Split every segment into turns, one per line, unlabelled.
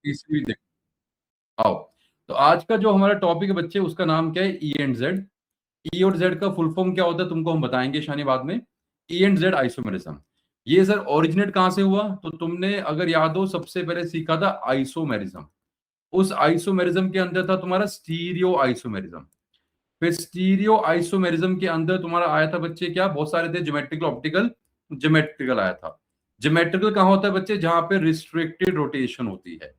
इसलिए देख आओ। तो आज का जो हमारा टॉपिक है बच्चे, उसका नाम क्या है? E and Z. ई और जेड का फुल फॉर्म क्या होता है तुमको हम बताएंगे शानी बाद में। ई एंड जेड आइसोमेरिज्म, ये सर ओरिजिनेट कहां से हुआ? तो तुमने अगर याद हो सबसे पहले सीखा था आइसोमेरिज्म। उस आइसोमेरिज्म के अंदर था तुम्हारा स्टीरियो आइसोमेरिज्म। फिर स्टीरियो आइसोमेरिज्म के अंदर तुम्हारा आया था बच्चे क्या? बहुत सारे थे, ज्योमेट्रिकल, ऑप्टिकल। ज्योमेट्रिकल आया था। ज्योमेट्रिकल कहां होता है बच्चे? जहां पे रिस्ट्रिक्टेड रोटेशन होती है।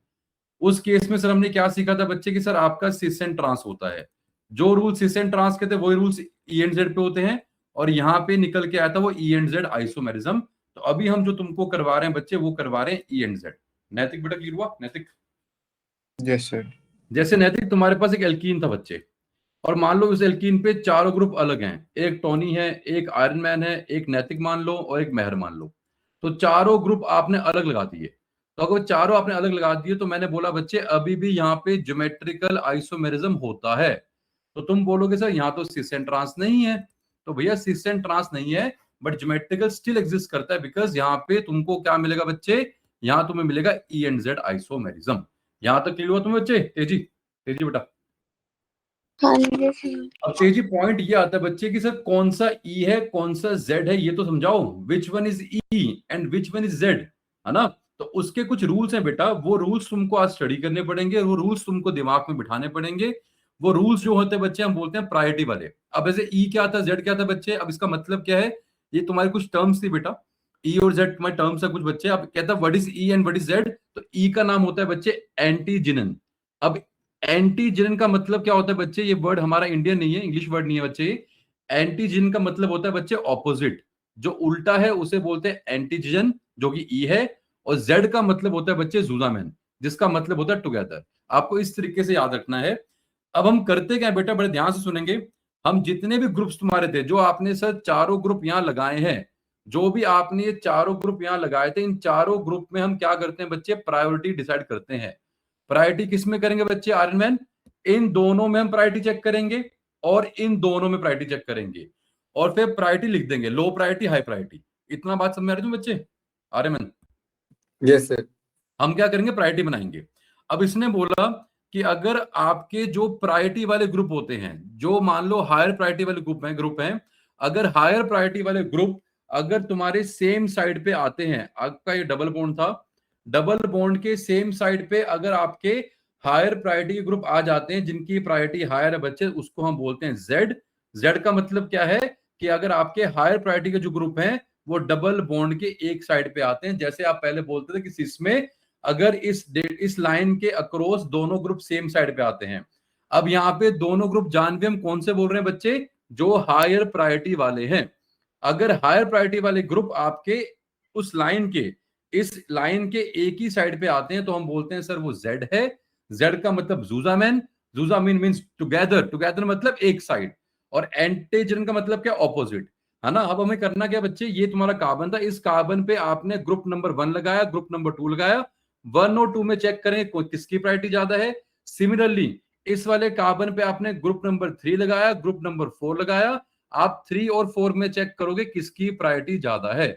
उस केस में सर हमने क्या सीखा था बच्चे कि सर आपका सिस एंड ट्रांस होता है। जो रूल सिस एंड ट्रांस के थे वही रूल्स ई एंड जेड पे होते हैं। और यहाँ पे निकल के आया था वो ई एंड जेड आइसोमेरिज्म। तो अभी हम जो तुमको करवा रहे हैं बच्चे, वो करवा रहे हैं ई एंड जेड। नैतिक बेटा क्लियर हुआ? नैतिक,
यस सर।
जैसे नैतिक तुम्हारे पास एक एल्कीन था बच्चे, और मान लो उस एल्कीन पे चारों ग्रुप अलग हैं। एक टोनी है, एक आयरन मैन है, एक नैतिक मान लो, और एक मेहर मान लो। तो चारों ग्रुप आपने अलग लगा दिए। तो अगर चारों आपने अलग लगा दिए तो मैंने बोला बच्चे अभी भी यहाँ पे ज्योमेट्रिकल आइसोमेरिज्म होता है। तो तुम बोलोगे सर यहाँ तो सिस एंड ट्रांस नहीं है। तो भैया सिस एंड ट्रांस नहीं है, बट ज्योमेट्रिकल स्टिल एग्जिस्ट करता है, बिकॉज यहाँ पे तुमको क्या मिलेगा बच्चे? यहाँ तुम्हें मिलेगा ई एंड जेड आइसोमेरिज्म। यहाँ तक क्लियर हुआ तुम्हें बच्चे? तेजी, तेजी बेटा।
हाँ जी सर।
अब तेजी पॉइंट ये आता है बच्चे कि सर कौन सा ई है कौन सा जेड है, ये तो समझाओ। Which one is E and which one is Z, है ना? तो उसके कुछ रूल्स हैं बेटा, वो रूल्स तुमको आज स्टडी करने पड़ेंगे, वो रूल्स तुमको दिमाग में बिठाने पड़ेंगे। वो रूल्स जो होते हैं बच्चे, हम बोलते हैं प्रायोरिटी वाले। अब ऐसे ई क्या था, जेड क्या था बच्चे? अब इसका मतलब क्या है? ये तुम्हारी कुछ टर्म्स थी बेटा। ई और जेड तुम्हारे टर्म्स है कुछ बच्चे। अब कहता है what is E and what is Z. तो ई का नाम होता है बच्चे एंटीजिनन। अब एंटीजन का मतलब क्या होता है बच्चे? ये वर्ड हमारा इंडियन नहीं है, इंग्लिश वर्ड नहीं है बच्चे। एंटीजन का मतलब होता है बच्चे ऑपोजिट। जो उल्टा है उसे बोलते हैं एंटीजन, जो कि ई है। और जेड का मतलब होता है बच्चे जूजामैन, जिसका मतलब होता है टुगेदर। आपको इस तरीके से याद रखना है। अब हम करते क्या है बेटा, बड़े ध्यान से सुनेंगे। हम जितने भी ग्रुप्स तुम्हारे थे, जो आपने सर चारों ग्रुप यहां लगाए हैं, जो भी आपने ये चारों ग्रुप यहां लगाए थे, इन चारों ग्रुप में हम क्या करते हैं बच्चे? प्रायोरिटी डिसाइड करते हैं। प्रायोरिटी किस में करेंगे बच्चे? Iron man. इन दोनों में हम प्रायोरिटी चेक करेंगे, और इन दोनों में प्रायोरिटी चेक करेंगे, और फिर प्रायोरिटी लिख देंगे, लो प्रायोरिटी, हाई प्रायोरिटी। इतना बात समझ आ रही है बच्चे? Aryan man,
yes sir.
हम क्या करेंगे? प्रायोरिटी बनाएंगे। अब इसने बोला कि अगर आपके जो प्रायोरिटी वाले ग्रुप होते हैं, जो मान लो हायर प्रायोरिटी वाले ग्रुप हैं, अगर हायर प्रायोरिटी वाले ग्रुप अगर तुम्हारे सेम साइड पे आते हैं, आपका ये डबल बॉन्ड था, डबल बॉन्ड के सेम साइड पे अगर आपके हायर प्रायोरिटी के ग्रुप आ जाते हैं, जिनकी प्रायोरिटी हायर है बच्चे, उसको हम बोलते हैं जेड। जेड का मतलब क्या है? कि अगर आपके हायर प्रायोरिटी के जो ग्रुप हैं वो डबल बॉन्ड के एक साइड पे आते हैं। जैसे आप पहले बोलते थे कि सिस में अगर इस लाइन के अक्रॉस दोनों ग्रुप सेम साइड पे आते हैं। अब यहाँ पे दोनों ग्रुप जान भी हम कौन से बोल रहे हैं बच्चे? जो हायर प्रायोरिटी वाले हैं। अगर हायर प्रायोरिटी वाले ग्रुप आपके उस लाइन के इस लाइन के एक ही साइड पे आते हैं तो हम बोलते हैं सर वो जेड है। जेड का मतलब जूजामैन। जूजामीन मींस टुगेदर, टुगेदर मतलब एक साइड। और एंटीजन का मतलब क्या? ऑपोजिट, है ना? अब हमें करना क्या बच्चे? ये तुम्हारा कार्बन था, इस कार्बन पे आपने ग्रुप नंबर 1 लगाया, ग्रुप नंबर 2 लगाया। 1 और 2 में चेक करें किसकी प्रायोरिटी ज्यादा है। सिमिलरली इस वाले कार्बन पे आपने ग्रुप नंबर 3 लगाया, ग्रुप नंबर 4 लगाया। आप 3 और 4 में चेक करोगे किसकी प्रायोरिटी ज्यादा है।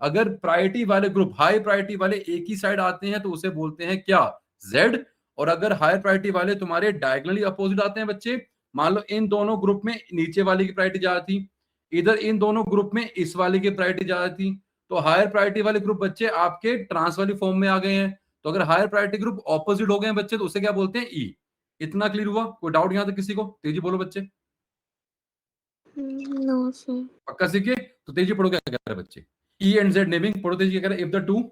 अगर प्रायोरिटी वाले ग्रुप हाई प्रायोरिटी वाले एक ही साइड आते हैं तो उसे बोलते हैं क्या? जेड। और अगर हायर प्रायोरिटी वाले तुम्हारे डायगोनली अपोजिट आते हैं बच्चे, मान लो इन दोनों ग्रुप में नीचे वाले की प्रायोरिटी ज्यादा थी, इधर इन दोनों ग्रुप में इस वाले की प्रायोरिटी ज्यादा थी, तो हायर प्रायोरिटी वाले ग्रुप बच्चे आपके ट्रांस वाली फॉर्म में आ गए हैं। तो अगर हायर प्रायोरिटी ग्रुप ऑपोजिट हो गए हैं बच्चे तो उसे क्या बोलते हैं? ई। इतना क्लियर हुआ? कोई डाउट यहां तक किसी को? तेजी बोलो बच्चे।
No sir.
पक्का सीखे? तो तेजी पढ़ो क्या कह रहे हैं बच्चे। ई एंड जेड नेमिंग पढ़ो तेजी क्या कह रहे हैं।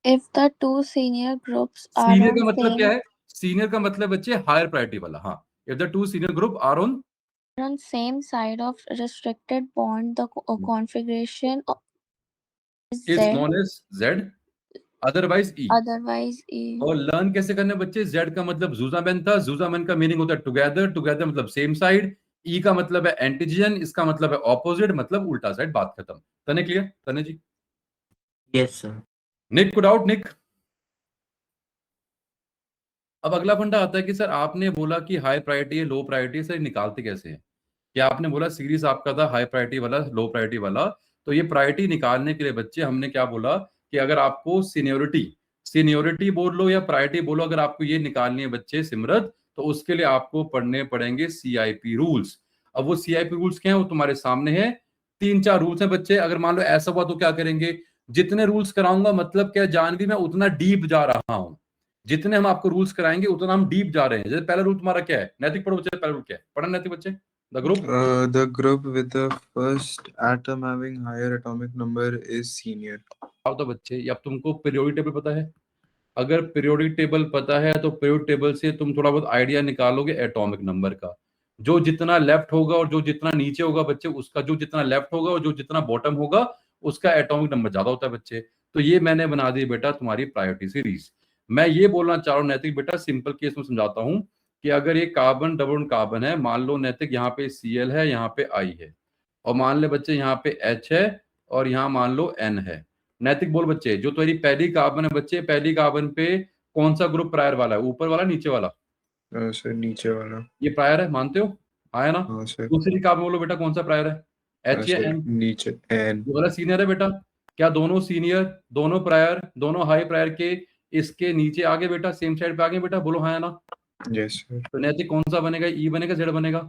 If the two senior groups are
senior
on
का मतलब क्या
same
है? सीनियर का मतलब बच्चे हायर प्रायोरिटी वाला। हाँ, if the two senior group are
on same side of restricted bond, the configuration is
is
Z,
known as Z, otherwise E.
otherwise E.
और लर्न कैसे करने बच्चे? जेड का मतलब जूजामैन था, जूजामैन का मीनिंग होता है टुगेदर, टुगेदर मतलब सेम साइड। ई का मतलब है एंटीजन, इसका मतलब है ऑपोजिट, मतलब उल्टा साइड। बात खत्म। तने क्लियर? तने जी?
Yes sir.
निक को डाउट? निक, अब अगला फंडा आता है कि सर आपने बोला कि हाई प्रायोरिटी है, लो प्रायोरिटी है, सर निकालते कैसे हैं? कि आपने बोला सीरीज आपका था हाई प्रायोरिटी वाला, लो प्रायोरिटी वाला। तो ये प्रायोरिटी निकालने के लिए बच्चे हमने क्या बोला कि अगर आपको सीनियोरिटी सीनियोरिटी बोल लो या प्रायोरिटी बोलो, अगर आपको ये निकालनी है बच्चे सिमरत, तो उसके लिए आपको पढ़ने पड़ेंगे सीआईपी रूल्स। अब वो सीआईपी रूल्स क्या है, वो तुम्हारे सामने है। 3-4 रूल्स हैं बच्चे। अगर मान लो ऐसा हुआ तो क्या करेंगे, जितने रूल्स कराऊंगा मतलब क्या जानवी, मैं उतना डीप जा रहा हूं। जितने हम आपको रूल्स कराएंगे उतना हम डीप जा रहे हैं। जैसे पहला रूल तुम्हारा क्या है, नैतिक पढ़ो बच्चे, पहला रूल क्या है, पढ़ना नैतिक बच्चे। The group
The group with the first atom having higher atomic number is senior.
तो बच्चे, अब तुमको पीरियोडिक टेबल पता है। अगर पीरियोडिक टेबल पता है तो पीरियोडिक टेबल से तुम थोड़ा बहुत आइडिया निकालोगे एटॉमिक नंबर का। जो जितना लेफ्ट होगा और जो जितना नीचे होगा बच्चे, उसका जो जितना लेफ्ट होगा और जो जितना बॉटम होगा उसका एटॉमिक नंबर ज्यादा होता है बच्चे। तो ये मैंने बना दी बेटा तुम्हारी प्रायोरिटी सीरीज। मैं ये बोलना चाह रहा हूँ नैतिक बेटा, सिंपल केस में समझाता हूँ कि अगर ये कार्बन डबल बॉन्ड कार्बन है, मान लो नैतिक यहाँ पे Cl है, यहाँ पे I है, और मान ले बच्चे यहाँ पे H है और यहाँ मान लो N है। नैतिक बोल बच्चे, जो तुम्हारी पहली कार्बन है बच्चे, पहली कार्बन पे कौन सा ग्रुप प्रायर वाला है, ऊपर वाला नीचे वाला?
सर नीचे वाला।
ये प्रायर है, मानते हो? आया ना?
हाँ सर।
दूसरी कार्बन बोलो बेटा, कौन सा प्रायर है, H या
सर
N?
नीचे N।
ये वाला सीनियर है बेटा। क्या दोनों सीनियर, दोनों प्रायर, दोनों हाई प्रायर के इसके नीचे आगे बेटा, सेम साइड पे आगे बेटा, बोलो हाँ या ना?
Yes sir.
तो नैतिक कौन सा बनेगा, ई बनेगा जेड बनेगा?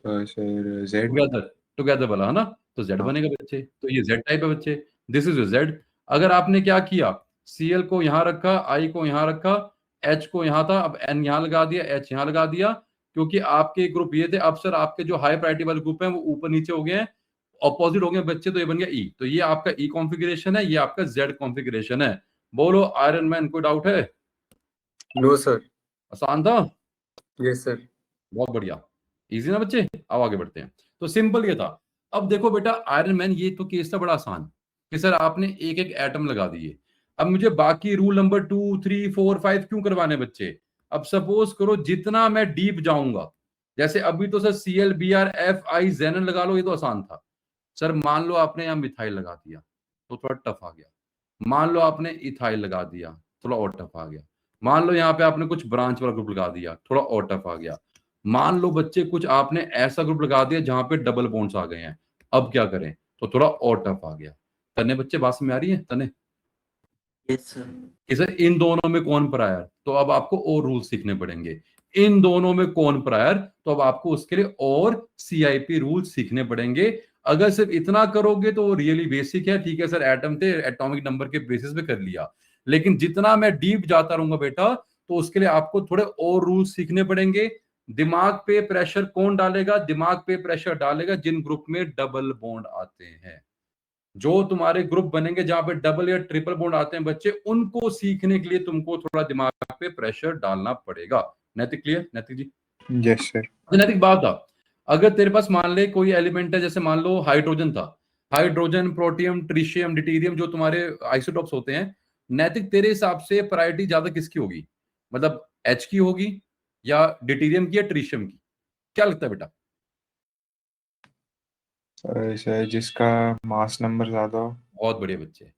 Sir Z।
टुगेदर, टुगेदर वाला है ना, तो जेड
हाँ।
बनेगा बच्चे। तो ये जेड टाइप है बच्चे, दिस इज जेड। अगर आपने क्या किया, Cl को यहाँ रखा, I को यहाँ रखा, H को यहाँ था, अब N यहाँ लगा दिया, H यहाँ लगा दिया, क्योंकि आपके ग्रुप ये थे। अब सर आपके जो हाई प्रायोरिटी वाले ग्रुप हैं वो ऊपर नीचे हो गए हैं, ऑपोजिट हो गए बच्चे, तो ये बन गया ई। तो ये आपका ई कॉन्फ़िगरेशन है, ये आपका जेड कॉन्फ़िगरेशन है। बोलो आयरन मैन, कोई डाउट है?
No sir.
आसान था?
Yes sir.
बहुत बढ़िया, इजी ना बच्चे। अब आगे बढ़ते हैं। तो सिंपल ये था। अब देखो बेटा आयरन मैन, ये तो केस था बड़ा आसान कि सर आपने एक एक एटम लगा दिए। अब मुझे बाकी रूल नंबर 2, 3, 4, 5 क्यों करवाने बच्चे? अब सपोज करो जितना मैं डीप जाऊंगा, जैसे अभी तो सर ClBr FI जेनन लगा लो, ये तो आसान था। सर मान लो आपने यहाँ मिथाइल लगा दिया तो थोड़ा टफ आ गया। मान लो आपने इथाइल लगा दिया, थोड़ा और टफ आ गया। मान लो यहाँ पे आपने कुछ ब्रांच वाला ग्रुप लगा दिया, थोड़ा और टफ आ गया। मान लो बच्चे कुछ आपने ऐसा ग्रुप लगा दिया जहां पे डबल बॉन्ड्स आ गए हैं, अब क्या करें? तो थोड़ा और टफ आ गया। तने बच्चे बात में आ रही है तने?
Yes, sir.
कि सर इन दोनों में कौन प्रायर, तो अब आपको और रूल सीखने पड़ेंगे। इन दोनों में कौन प्रायर, तो अब आपको उसके लिए और सीआईपी रूल सीखने पड़ेंगे। अगर सिर्फ इतना करोगे तो रियली बेसिक है, ठीक है सर, एटम थे, एटॉमिक नंबर के बेसिस पे कर लिया। लेकिन जितना मैं डीप जाता रहूंगा बेटा, तो उसके लिए आपको थोड़े और रूल सीखने पड़ेंगे। दिमाग पे प्रेशर कौन डालेगा? दिमाग पे प्रेशर डालेगा जिन ग्रुप में डबल बॉन्ड आते हैं। जो तुम्हारे ग्रुप बनेंगे जहां पे डबल या ट्रिपल बॉन्ड आते हैं बच्चे, उनको सीखने के लिए तुमको थोड़ा दिमाग पे प्रेशर डालना पड़ेगा। नैतिक क्लियर? नैतिक जी?
Yes sir.
नैतिक बात था, अगर तेरे पास मान ले कोई एलिमेंट है, जैसे मान लो हाइड्रोजन था, हाइड्रोजन, प्रोटियम, ट्रिशियम, डिटीरियम, जो तुम्हारे आइसोटॉप्स होते हैं, नैतिक तेरे हिसाब से प्रायोरिटी ज्यादा किसकी होगी? मतलब H की होगी या डिटीरियम की या ट्रिशियम की? क्या लगता है बेटा?
सर जिसका मास नंबर ज्यादा हो।
बहुत बढ़िया बच्चे।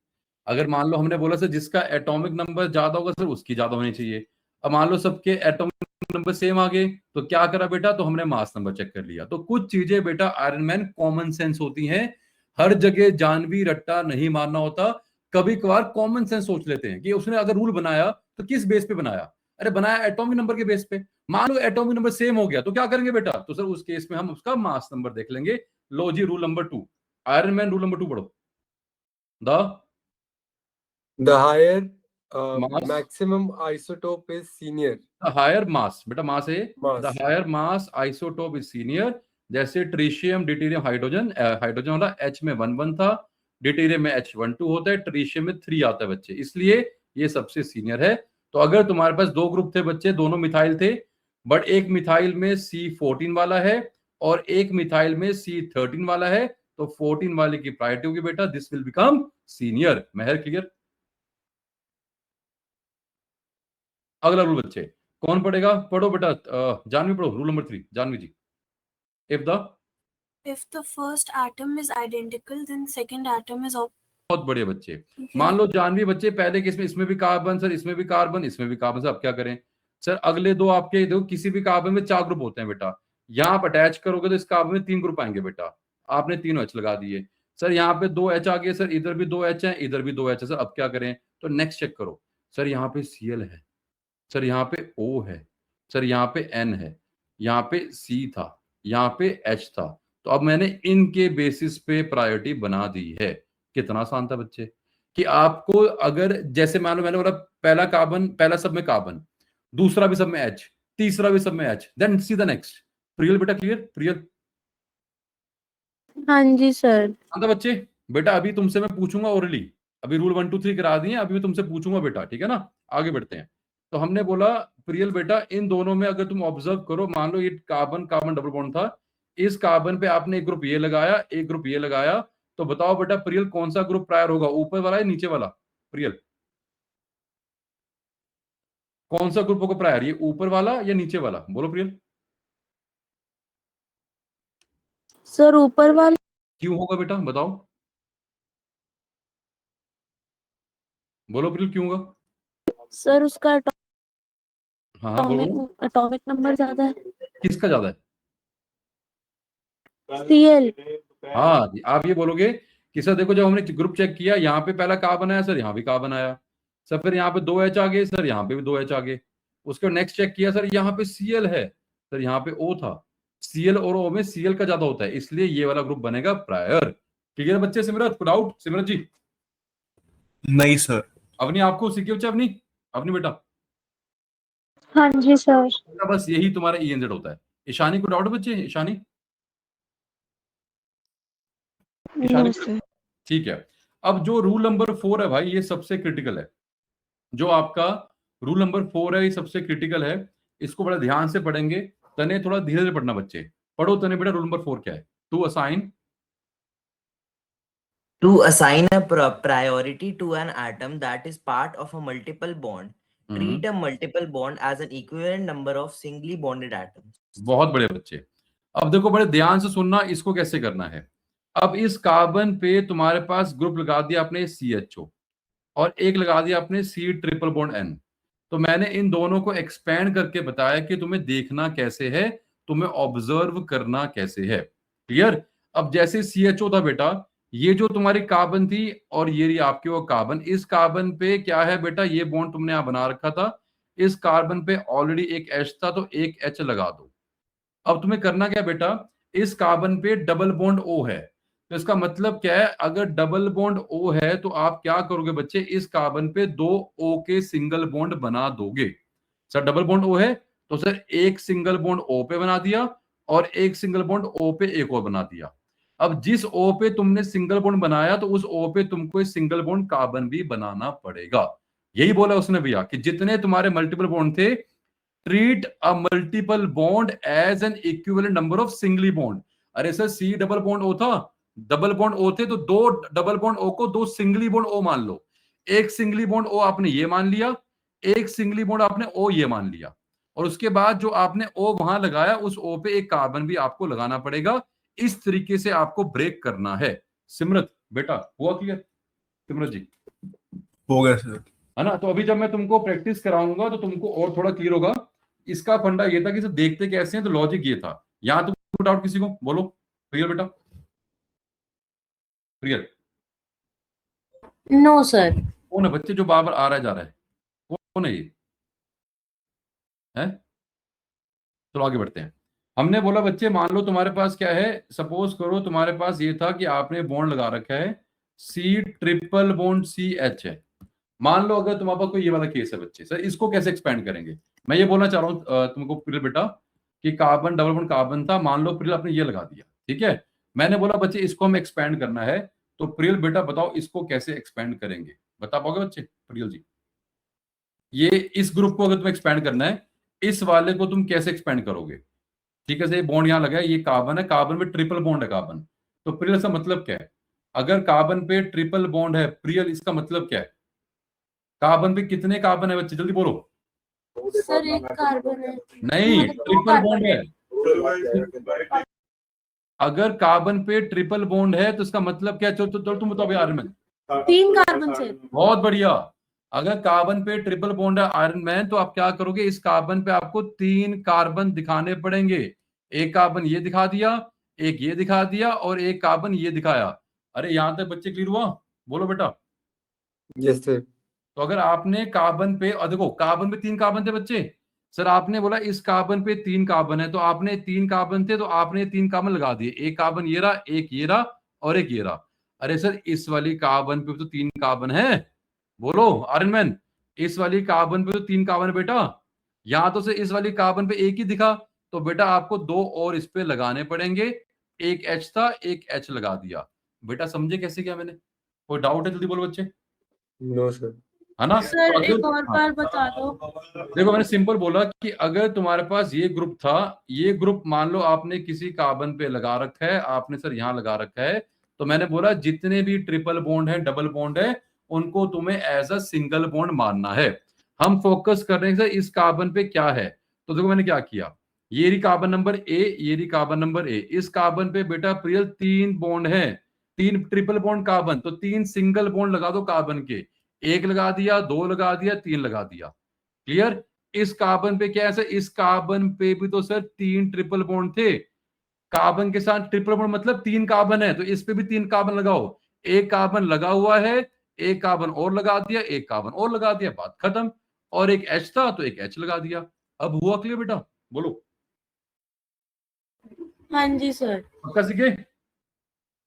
अगर मान लो हमने बोला सर जिसका एटॉमिक नंबर ज्यादा होगा सर उसकी ज्यादा होनी चाहिए। अब मान लो सबके एटॉमिक नंबर सेम आ गए, तो क्या करा बेटा? तो हमने मास नंबर चेक कर लिया। तो कुछ चीजें बेटा आयरन मैन कॉमन सेंस होती हैं, हर जगह जानवी रट्टा नहीं मारना होता। कभी कभार कॉमन सेंस सोच लेते हैं कि उसने अगर रूल बनाया तो किस बेस पे बनाया? अरे बनाया एटॉमिक नंबर के बेस पे। मान लो एटॉमिक नंबर सेम हो गया तो क्या करेंगे बेटा? तो सर उस केस में हम उसका मास नंबर देख लेंगे। लो जी, rule number 2, iron man rule number 2 पढ़ो।
The higher
Mass.
maximum isotope is senior.
The higher mass, बेटा मास है।
Mass.
The higher mass isotope is senior। जैसे ट्रिशियम, डिटीरियम, हाइड्रोजन, हाइड्रोजन वाला H में 1 था, डिटीरियम में H12 होता है, ट्रिशियम में 3 आता है बच्चे, इसलिए ये सबसे सीनियर है। तो अगर तुम्हारे पास दो ग्रुप थे बच्चे, दोनों मिथाइल थे, बट एक मिथाइल में C14 वाला है और एक मिथाइल में C13 वाला है, तो 14 वाले की प्रायोरिटी होगी बेटा, this will become senior. Mehar clear? अगला रूल बच्चे कौन पढ़ेगा? पढ़ो बेटा, जानवी पढ़ो, rule number 3, Janvi ji.
If the first atom is identical, then second atom is
बहुत बढ़िया बच्चे। मान लो जानवी बच्चे पहले किसमें, इसमें भी कार्बन सर, इसमें भी कार्बन, इसमें भी कार्बन सर, अब क्या करें? सर अगले दो आपके, देखो किसी भी कार्बन में 4 ग्रुप होते हैं बेटा, यहाँ आप अटैच करोगे तो इस कार्बन में 3 ग्रुप आएंगे बेटा, आपने तीनों H लगा दिए। सर यहाँ पे 2 H आ गए सर, इधर भी 2 H है, इधर भी 2 H है सर, अब क्या करें? तो नेक्स्ट चेक करो, सर यहाँ पे Cl है, सर यहाँ पे O है, सर यहाँ पे N है, यहाँ पे C था, यहाँ पे H था। तो अब मैंने इनके बेसिस पे प्रायोरिटी बना दी है। कितना आसान था बच्चे कि आपको अगर जैसे मान लो मैंने बोला पहला कार्बन, पहला सब में कार्बन, दूसरा भी सब में H, तीसरा भी सब में H, then see the next. Priyal बेटा क्लियर? प्रियल
हाँ जी सर।
हाँ बच्चे, बेटा अभी तुमसे मैं पूछूंगा ओरली, अभी रूल 1 2 3 करा दिए, अभी मैं तुमसे पूछूंगा बेटा, ठीक है ना? आगे बढ़ते हैं। तो हमने बोला प्रियल बेटा इन दोनों में अगर तुम ऑब्जर्व करो, मान लो ये कार्बन कार्बन डबल बॉन्ड था, इस कार्बन पे आपने एक ग्रुप ये लगाया, एक ग्रुप ये लगाया, तो बताओ बेटा प्रियल कौन सा ग्रुप प्रायर होगा, ऊपर वाला या नीचे वाला? प्रियल कौन सा ग्रुप होगा प्रायर, ये ऊपर वाला या नीचे वाला? बोलो प्रियल।
सर ऊपर वाला।
क्यों होगा बेटा बताओ, बोलो प्रियल क्यों होगा?
सर उसका
हाँ बोलो।
एटॉमिक नंबर ज्यादा है।
किसका ज्यादा है?
Cl।
हाँ आप ये बोलोगे कि सर देखो जब हमने ग्रुप चेक किया, यहाँ पे पहला कार्बन आया सर, यहाँ भी कार्बन आया सर, फिर यहाँ पे 2H आ गए सर, यहाँ पे भी 2H आ गए। उसके नेक्स्ट चेक किया सर, यहाँ पे Cl है सर, यहाँ पे O था। Cl और O में Cl का ज्यादा होता है, इसलिए ये वाला ग्रुप बनेगा प्रायर। क्लियर बच्चे? सिमरत को डाउट? सिमरत जी?
नहीं सर।
अवनी आपको सीखे बच्चे? अवनी, अवनी बेटा
हाँ जी सर।
बस यही तुम्हारा ENZ होता है। ईशानी को डाउट बच्चे? ईशानी? ईशानी ठीक है। अब जो रूल नंबर 4 है भाई, ये सबसे क्रिटिकल है। जो आपका रूल नंबर 4 है, ये सबसे क्रिटिकल है। इसको बड़ा ध्यान से पढ़ेंगे। तने थोड़ा धीरे धीरे पढ़ना बच्चे। पढ़ो तने बेटा, रूल नंबर 4 क्या है?
To assign a priority to an atom that is part of a multiple bond, treat a multiple bond as an equivalent number of singly bonded atoms.
बहुत बड़े बच्चे। अब देखो बड़े ध्यान से सुनना, इसको कैसे करना है। अब इस कार्बन पे तुम्हारे पास ग्रुप लगा दिया आपने CHO और एक लगा दिया आपने C ट्रिपल बॉन्ड N। तो मैंने इन दोनों को एक्सपेंड करके बताया कि तुम्हें देखना कैसे है, तुम्हें ऑब्जर्व करना कैसे है। क्लियर? अब जैसे CHO था बेटा, ये जो तुम्हारी कार्बन थी और ये आपके वो कार्बन, इस कार्बन पे क्या है बेटा, ये बॉन्ड तुमने यहां बना रखा था। इस कार्बन पे ऑलरेडी एक H था, तो एक H लगा दो। अब तुम्हें करना क्या बेटा, इस कार्बन पे डबल बॉन्ड O है, तो इसका मतलब क्या है, अगर डबल बॉन्ड O है तो आप क्या करोगे बच्चे, इस कार्बन पे 2 O के सिंगल बॉन्ड बना दोगे। सर डबल बॉन्ड O है तो सर एक सिंगल बॉन्ड O पे बना दिया और एक सिंगल बॉन्ड O पे एक और बना दिया। अब जिस O पे तुमने सिंगल बॉन्ड बनाया, तो उस O पे तुमको सिंगल बॉन्ड कार्बन भी बनाना पड़ेगा। यही बोला उसने भैया कि जितने तुम्हारे मल्टीपल बॉन्ड थे, treat a multiple bond as an equivalent number of singly bond. अरे sir C double bond O था, डबल बॉन्ड O थे, तो 2 डबल बॉन्ड O को 2 सिंगली बॉन्ड O मान लो। एक सिंगली बॉन्ड O आपने ये मान लिया, एक सिंगली बॉन्ड आपने O ये मान लिया, और उसके बाद जो आपने O वहां लगाया, उस O पे एक कार्बन भी आपको लगाना पड़ेगा। इस तरीके से आपको ब्रेक करना है। सिमरत बेटा हुआ क्लियर? सिमरत जी
हो गया सर।
है ना? तो अभी जब मैं तुमको प्रैक्टिस कराऊंगा तो तुमको और थोड़ा क्लियर होगा। इसका फंडा ये था कि सब देखते कैसे हैं, तो लॉजिक ये था। यहां तुमको डाउट किसी को? बोलो प्रियल बेटा। प्रियल?
No sir.
कौन है बच्चे जो बार बार आ रहा है जा रहा है? कौन है ये? है? चलो आगे बढ़ते हैं। हमने बोला बच्चे मान लो तुम्हारे पास क्या है, सपोज करो तुम्हारे पास ये था कि आपने बॉन्ड लगा रखा है C ट्रिपल बॉन्ड CH है। मान लो अगर तुम्हारे पास कोई ये वाला केस है बच्चे, सर इसको कैसे एक्सपेंड करेंगे? मैं ये बोलना चाह रहा हूँ तुमको प्रियल बेटा कि कार्बन डबल बॉन्ड कार्बन था, मान लो प्रियल आपने ये लगा दिया, ठीक है। मैंने बोला बच्चे इसको हम एक्सपेंड करना है, तो प्रियल बेटा बताओ इसको कैसे एक्सपेंड करेंगे? बता पाओगे बच्चे? प्रियल जी, ये इस ग्रुप को अगर तुम्हें एक्सपेंड करना है, इस वाले को तुम कैसे एक्सपेंड करोगे? ठीक है, ये बॉन्ड यहाँ लगा है, ये कार्बन है, कार्बन में ट्रिपल बॉन्ड है कार्बन, तो प्रियल इसका मतलब क्या है? अगर कार्बन पे ट्रिपल बॉन्ड है प्रियल, इसका मतलब क्या है? कार्बन पे कितने कार्बन है बच्चे, जल्दी बोलो।
सर एक कार्बन है।
नहीं, ट्रिपल बॉन्ड है। अगर कार्बन पे ट्रिपल बॉन्ड है तो इसका मतलब क्या है? चलो तुम बताओ आयरन मैन।
3 कार्बन से।
बहुत बढ़िया। अगर कार्बन पे ट्रिपल बॉन्ड है आयरन मैन, तो आप क्या करोगे, इस कार्बन पे आपको 3 कार्बन दिखाने पड़ेंगे। एक कार्बन ये दिखा दिया, एक ये दिखा दिया, और एक कार्बन ये दिखाया। अरे यहां तक बच्चे क्लियर हुआ? बोलो बेटा।
Yes sir.
तो अगर आपने कार्बन पे, और देखो कार्बन पे 3 कार्बन थे बच्चे, सर आपने बोला इस कार्बन पे 3 कार्बन है, तो आपने 3 कार्बन थे तो आपने 3 कार्बन लगा दिए, एक कार्बन ये रहा, एक ये रहा और एक ये रहा। अरे सर इस वाली कार्बन पे तो 3 कार्बन है, बोलो आर्यन मैन, इस वाली कार्बन पे तो 3 कार्बन है बेटा, यहां तो से इस वाली कार्बन पे एक ही दिखा, तो बेटा आपको 2 और इस पे लगाने पड़ेंगे, एक H था एक H लगा दिया। बेटा समझे कैसे किया मैंने? कोई डाउट है जल्दी बोलो बच्चे,
No, sir.
है ना?
सर
तो
एक और
हाँ,
बार बता दो।
देखो मैंने सिंपल बोला कि अगर तुम्हारे पास ये ग्रुप था, ये ग्रुप मान लो आपने किसी कार्बन पे लगा रखा है, आपने सर यहाँ लगा रखा है, तो मैंने बोला जितने भी ट्रिपल बॉन्ड है, डबल बॉन्ड है, उनको तुम्हें एज अ सिंगल बॉन्ड मानना है। हम फोकस कर रहे हैं सर इस कार्बन पे क्या है, तो देखो मैंने क्या किया, ये रही कार्बन नंबर ए, ये रही कार्बन नंबर ए, इस कार्बन पे बेटा प्रियल 3 बॉन्ड है, 3 ट्रिपल बॉन्ड कार्बन, तो 3 सिंगल बॉन्ड लगा दो कार्बन के, 1 लगा दिया, 2 लगा दिया, 3 लगा दिया। क्लियर? इस कार्बन पे क्या है सर, इस कार्बन पे भी तो सर 3 ट्रिपल बॉन्ड थे, कार्बन के साथ ट्रिपल बॉन्ड मतलब 3 कार्बन है, तो इस पे भी 3 कार्बन लगाओ, एक कार्बन लगा हुआ है, एक कार्बन और लगा दिया, एक कार्बन और लगा दिया, बात खत्म। और एक H था तो एक H लगा दिया। अब हुआ क्लियर बेटा? बोलो।
हाँ जी सर।
पक्का सीखे?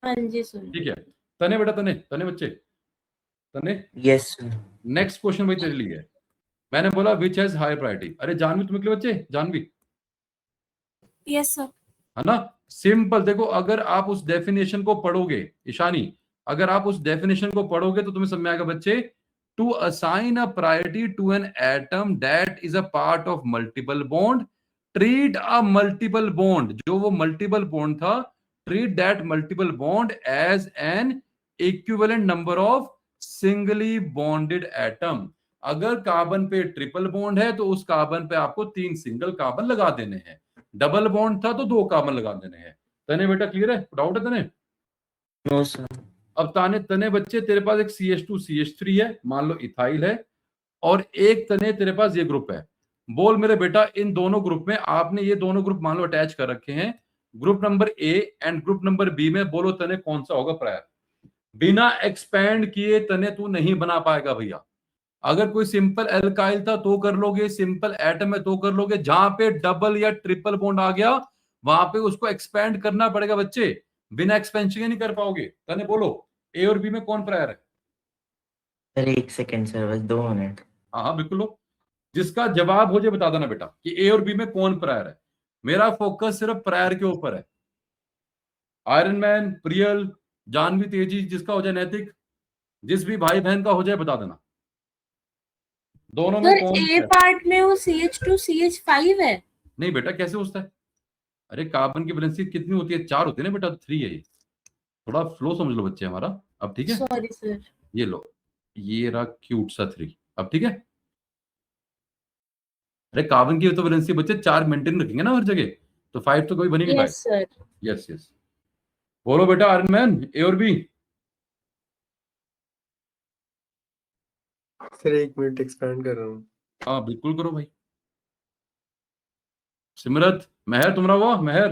हाँ जी सर।
ठीक है। तने बेटा, तने तने बच्चे, तने
Yes, sir.
नेक्स्ट क्वेश्चन भाई तेरे लिए है। मैंने बोला विच हैज हाई प्रायोरिटी। अरे जानवी तुम्हें क्लियर बच्चे? Janvi,
yes sir.
है ना? सिंपल, देखो अगर आप उस डेफिनेशन को पढ़ोगे, ईशानी अगर आप उस डेफिनेशन को पढ़ोगे तो तुम्हें समझ में आएगा बच्चे, to assign a priority to an atom that is a part of multiple bond, treat a multiple bond, जो वो मल्टीपल बॉन्ड था, treat that multiple bond as an equivalent number of singly bonded atom. अगर carbon पे triple bond है तो उस carbon पे आपको 3 सिंगल कार्बन लगा देने हैं, डबल बॉन्ड था तो 2 कार्बन लगा देने हैं। तने बेटा क्लियर है? डाउट है तने?
No, sir.
अब तने तने बच्चे, तेरे पास एक CH2 CH3 है, मान लो इथाइल है, और एक तने तेरे पास ये ग्रुप है। बोल मेरे बेटा इन दोनों ग्रुप में, आपने ये दोनों ग्रुप मान लो अटैच कर रखे हैं, group number A and group number B में बोलो तने कौन सा होगा प्रायर? बिना एक्सपैंड किए तने तू नहीं बना पाएगा भैया। अगर कोई सिंपल एल्काइल था तो कर लोगे, सिंपल एटम है तो कर लोगे, जहां पे डबल या ट्रिपल बॉन्ड आ गया वहां पे उसको एक्सपैंड करना पड़ेगा बच्चे, बिना एक्सपेंशन के नहीं कर पाओगे। तने बोलो ए और बी में कौन प्रायर है?
Sir, एक सेकंड सर, बस 2 मिनट।
हाँ हाँ बिल्कुल लो, जिसका जवाब हो जाए बता देना बेटा कि ए और बी में कौन प्रायर है। मेरा फोकस सिर्फ प्रायर के ऊपर है। आयरन मैन, प्रियल, जानवी, तेजी, जिसका हो जाए नैतिक, जिस भी भाई बहन का हो जाए बता देना, दोनों में
सर
कौन
ए
है?
पार्ट में वो CH2 CH5 है।
नहीं बेटा कैसे होता है? अरे कार्बन की वैलेंसी कितनी होती है? 4 होती है ना बेटा, 3 है ये। थोड़ा फ्लो समझ लो बच्चे हमारा। अब ठीक है,
सॉरी सर।
ये लो, ये रहा क्यूट सा 3। अब ठीक है। अरे कार्बन की तो वैलेंसी बच्चे 4 मेंटेन रखेंगे ना हर जगह, तो 5 तो कभी बनी नहीं पाए।
Yes sir.
Yes yes. बोलो बेटा आयरन मैन, ए और बी।
सर 1 मिनट एक्सपैंड कर रहा हूँ।
हाँ बिल्कुल करो भाई। सिमरत, महर, तुम्हारा हुआ? महर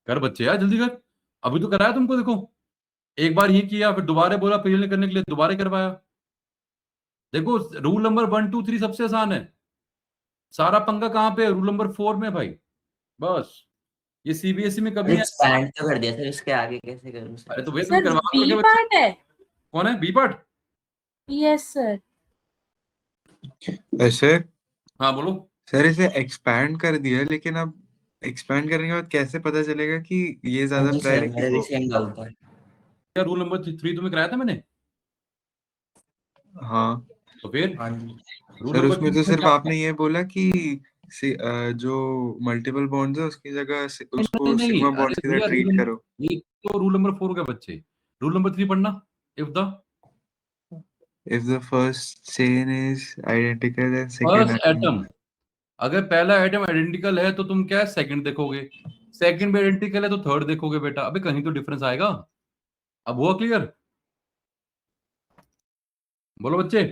कर बच्चे यार, जल्दी कर, अभी तो कराया तुमको। देखो एक बार ये किया, फिर दोबारा बोला प्रियल ने करने के लिए, दोबारा करवाया। देखो रूल नंबर 1 2 3 सबसे आसान है, सारा पंगा कहाँ पे है? रूल नंबर 4 में भाई। बस ये सीबीएसई में कभी नहीं आया।
एक्सपैंड तो कर दिया सर, इसके आगे कैसे करूं सर?
अरे तो भैया तुम
सर
करवा दो
बी
क्या बच्चे?
पार्ट है।
कौन है बी पार्ट?
Yes sir.
ऐसे
हाँ बोलो।
सर इसे एक्सपैंड कर दिया, लेकिन अब एक्सपैंड करने के बाद कैसे पता चलेगा कि ये
हाँ
ज्यादा
जी सर,
प्रायर है
मेरा
कि
भी
वो?
सेम डाउट था।
क्या रूल नंबर 3 तुम्हें कराया था मैंने?
हाँ
तो फिर
हाँ जी।
रूल
सर,
नंबर
उसमें
3
तो
में
सिर्फ
क्या था?
आपने ये बोला कि जो मल्टीपल बॉन्ड्स है उसकी जगह
नहीं
उसको
नहीं,
सिग्मा
अरे
बॉन्ड्स की तरह
भैया
ट्रीट करो।
ये तो रूल नंबर 4 का बच्चे, रूल नंबर 3 पढ़ना। If the
If the first chain is identical and second
first
atom,
atom, अगर पहला एटम आइडेंटिकल है तो तुम क्या सेकंड देखोगे, सेकंड भी आइडेंटिकल है तो थर्ड देखोगे बेटा। अबे कहीं तो डिफरेंस आएगा। अब हुआ क्लियर? बोलो बच्चे।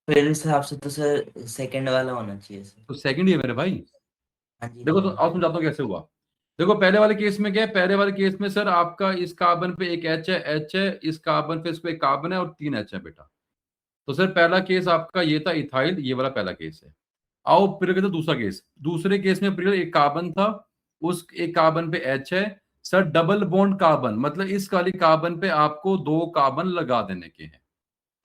मेरे हिसाब से तो सर सेकंड वाला होना चाहिए सर।
तो सेकंड ही है मेरे भाई।
हाँ जी
देखो
हाँ
तो
जी।
आप समझाता हूँ कैसे हुआ। देखो पहले वाले केस में क्या है, पहले वाले केस में सर आपका इस कार्बन पे एक एच है, इस कार्बन पे इस पे एक कार्बन है और 3 एच है बेटा। तो सर पहला केस आपका ये था इथाइल, ये वाला पहला केस है। आओ फिर कहते दूसरा केस। दूसरे केस में प्रिय एक कार्बन था, उस एक कार्बन पे एच है सर, डबल बॉन्ड कार्बन, मतलब इस वाली कार्बन पे आपको 2 कार्बन लगा देने के हैं,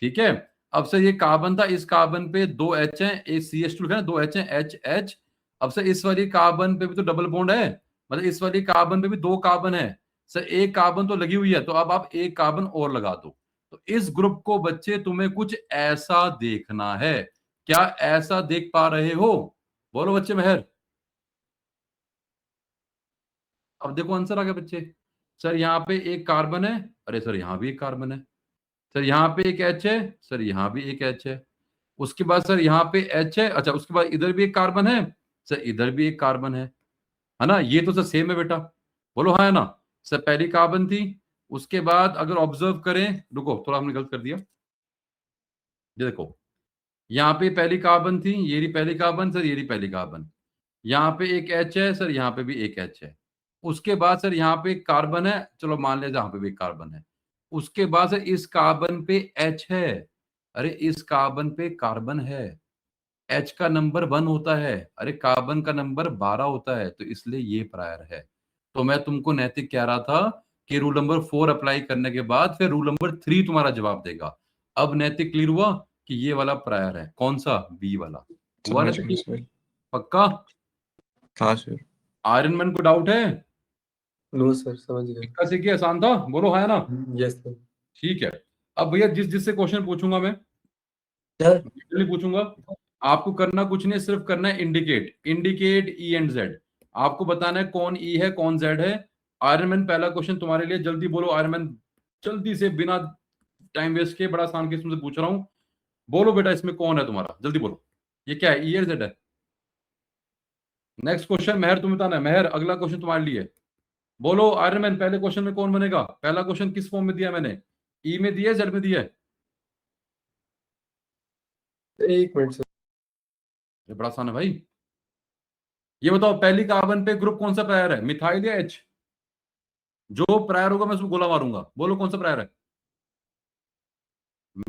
ठीक है। अब सर ये कार्बन था, इस कार्बन पे 2 एच है, एक CH2 है, 2 एच है, एच एच। अब सर इस वाली कार्बन पे भी तो डबल बॉन्ड है, मतलब इस वाली कार्बन पे भी 2 कार्बन है सर, एक कार्बन तो लगी हुई है, तो अब आप एक कार्बन और लगा दो। तो इस ग्रुप को बच्चे तुम्हें कुछ ऐसा देखना है, क्या ऐसा देख पा रहे हो? बोलो बच्चे मेहर। अब देखो आंसर आ गया बच्चे। सर यहाँ पे एक कार्बन है, अरे सर यहाँ भी एक कार्बन है, सर यहाँ पे एक एच है, सर यहाँ भी एक एच है, उसके बाद सर यहाँ पे एच है, अच्छा उसके बाद इधर भी एक कार्बन है सर, इधर भी एक कार्बन है ना, ये तो सर सेम है बेटा। बोलो हाँ है ना। सर पहली कार्बन थी, उसके बाद अगर ऑब्जर्व करें, रुको थोड़ा हमने गलत कर दिया, ये देखो यहाँ पे पहली कार्बन थी, ये रही पहली कार्बन सर, ये रही पहली कार्बन, यहाँ पे एक एच है सर, यहाँ पे भी एक एच है, उसके बाद सर यहाँ पे एक कार्बन है, चलो मान लिया यहाँ पे भी एक कार्बन है, उसके बाद सर इस कार्बन पे एच है, अरे इस कार्बन पे कार्बन है, एच का नंबर 1 होता है, अरे कार्बन का नंबर 12 होता है, तो इसलिए ये प्रायर है। तो मैं तुमको नैतिक कह रहा था कि रूल नंबर 4 अप्लाई करने के बाद फिर रूल नंबर 3 तुम्हारा जवाब देगा। अब नैतिक क्लियर हुआ कि ये वाला प्रायर है, कौन सा? बी वाला। हुआ
समझ गया
नैतिक?
सर।
पक्का?
हाँ सर।
आयरन मैन को डाउट है?
नो सर, समझ गया।
इक्का से क्या आसान था, बोलो हाँ ना।
Yes sir.
ठीक है। अब भैया जिससे क्वेश्चन पूछूंगा मैं
सर
नहीं पूछूंगा, आपको करना कुछ नहीं, सिर्फ करना है इंडिकेट ई एंड जेड। आपको बताना है कौन ई है कौन जेड है। आयरन मैन पहला क्वेश्चन तुम्हारे लिए, जल्दी बोलो आयरन मैन, जल्दी से बिना टाइम वेस्ट के, बड़ा आसान किस्म से पूछ रहा हूं, बोलो बेटा इसमें कौन है तुम्हारा, जल्दी बोलो ये क्या है, ई या जेड है? नेक्स्ट क्वेश्चन मेहर तुम्हें बताना है, मेहर अगला क्वेश्चन तुम्हारे लिए, बोलो आयरन मैन पहले क्वेश्चन में कौन बनेगा? पहला क्वेश्चन किस फॉर्म में दिया मैंने, ई में दिया है जेड में दिया है?
एक मिनट सर।
ये बड़ा आसान है भाई। ये बताओ पहली कार्बन पे ग्रुप कौन सा प्रायर है, मिथाइल या एच? जो प्रायर होगा मैं उसको गोला मारूंगा, बोलो कौन सा प्रायर है?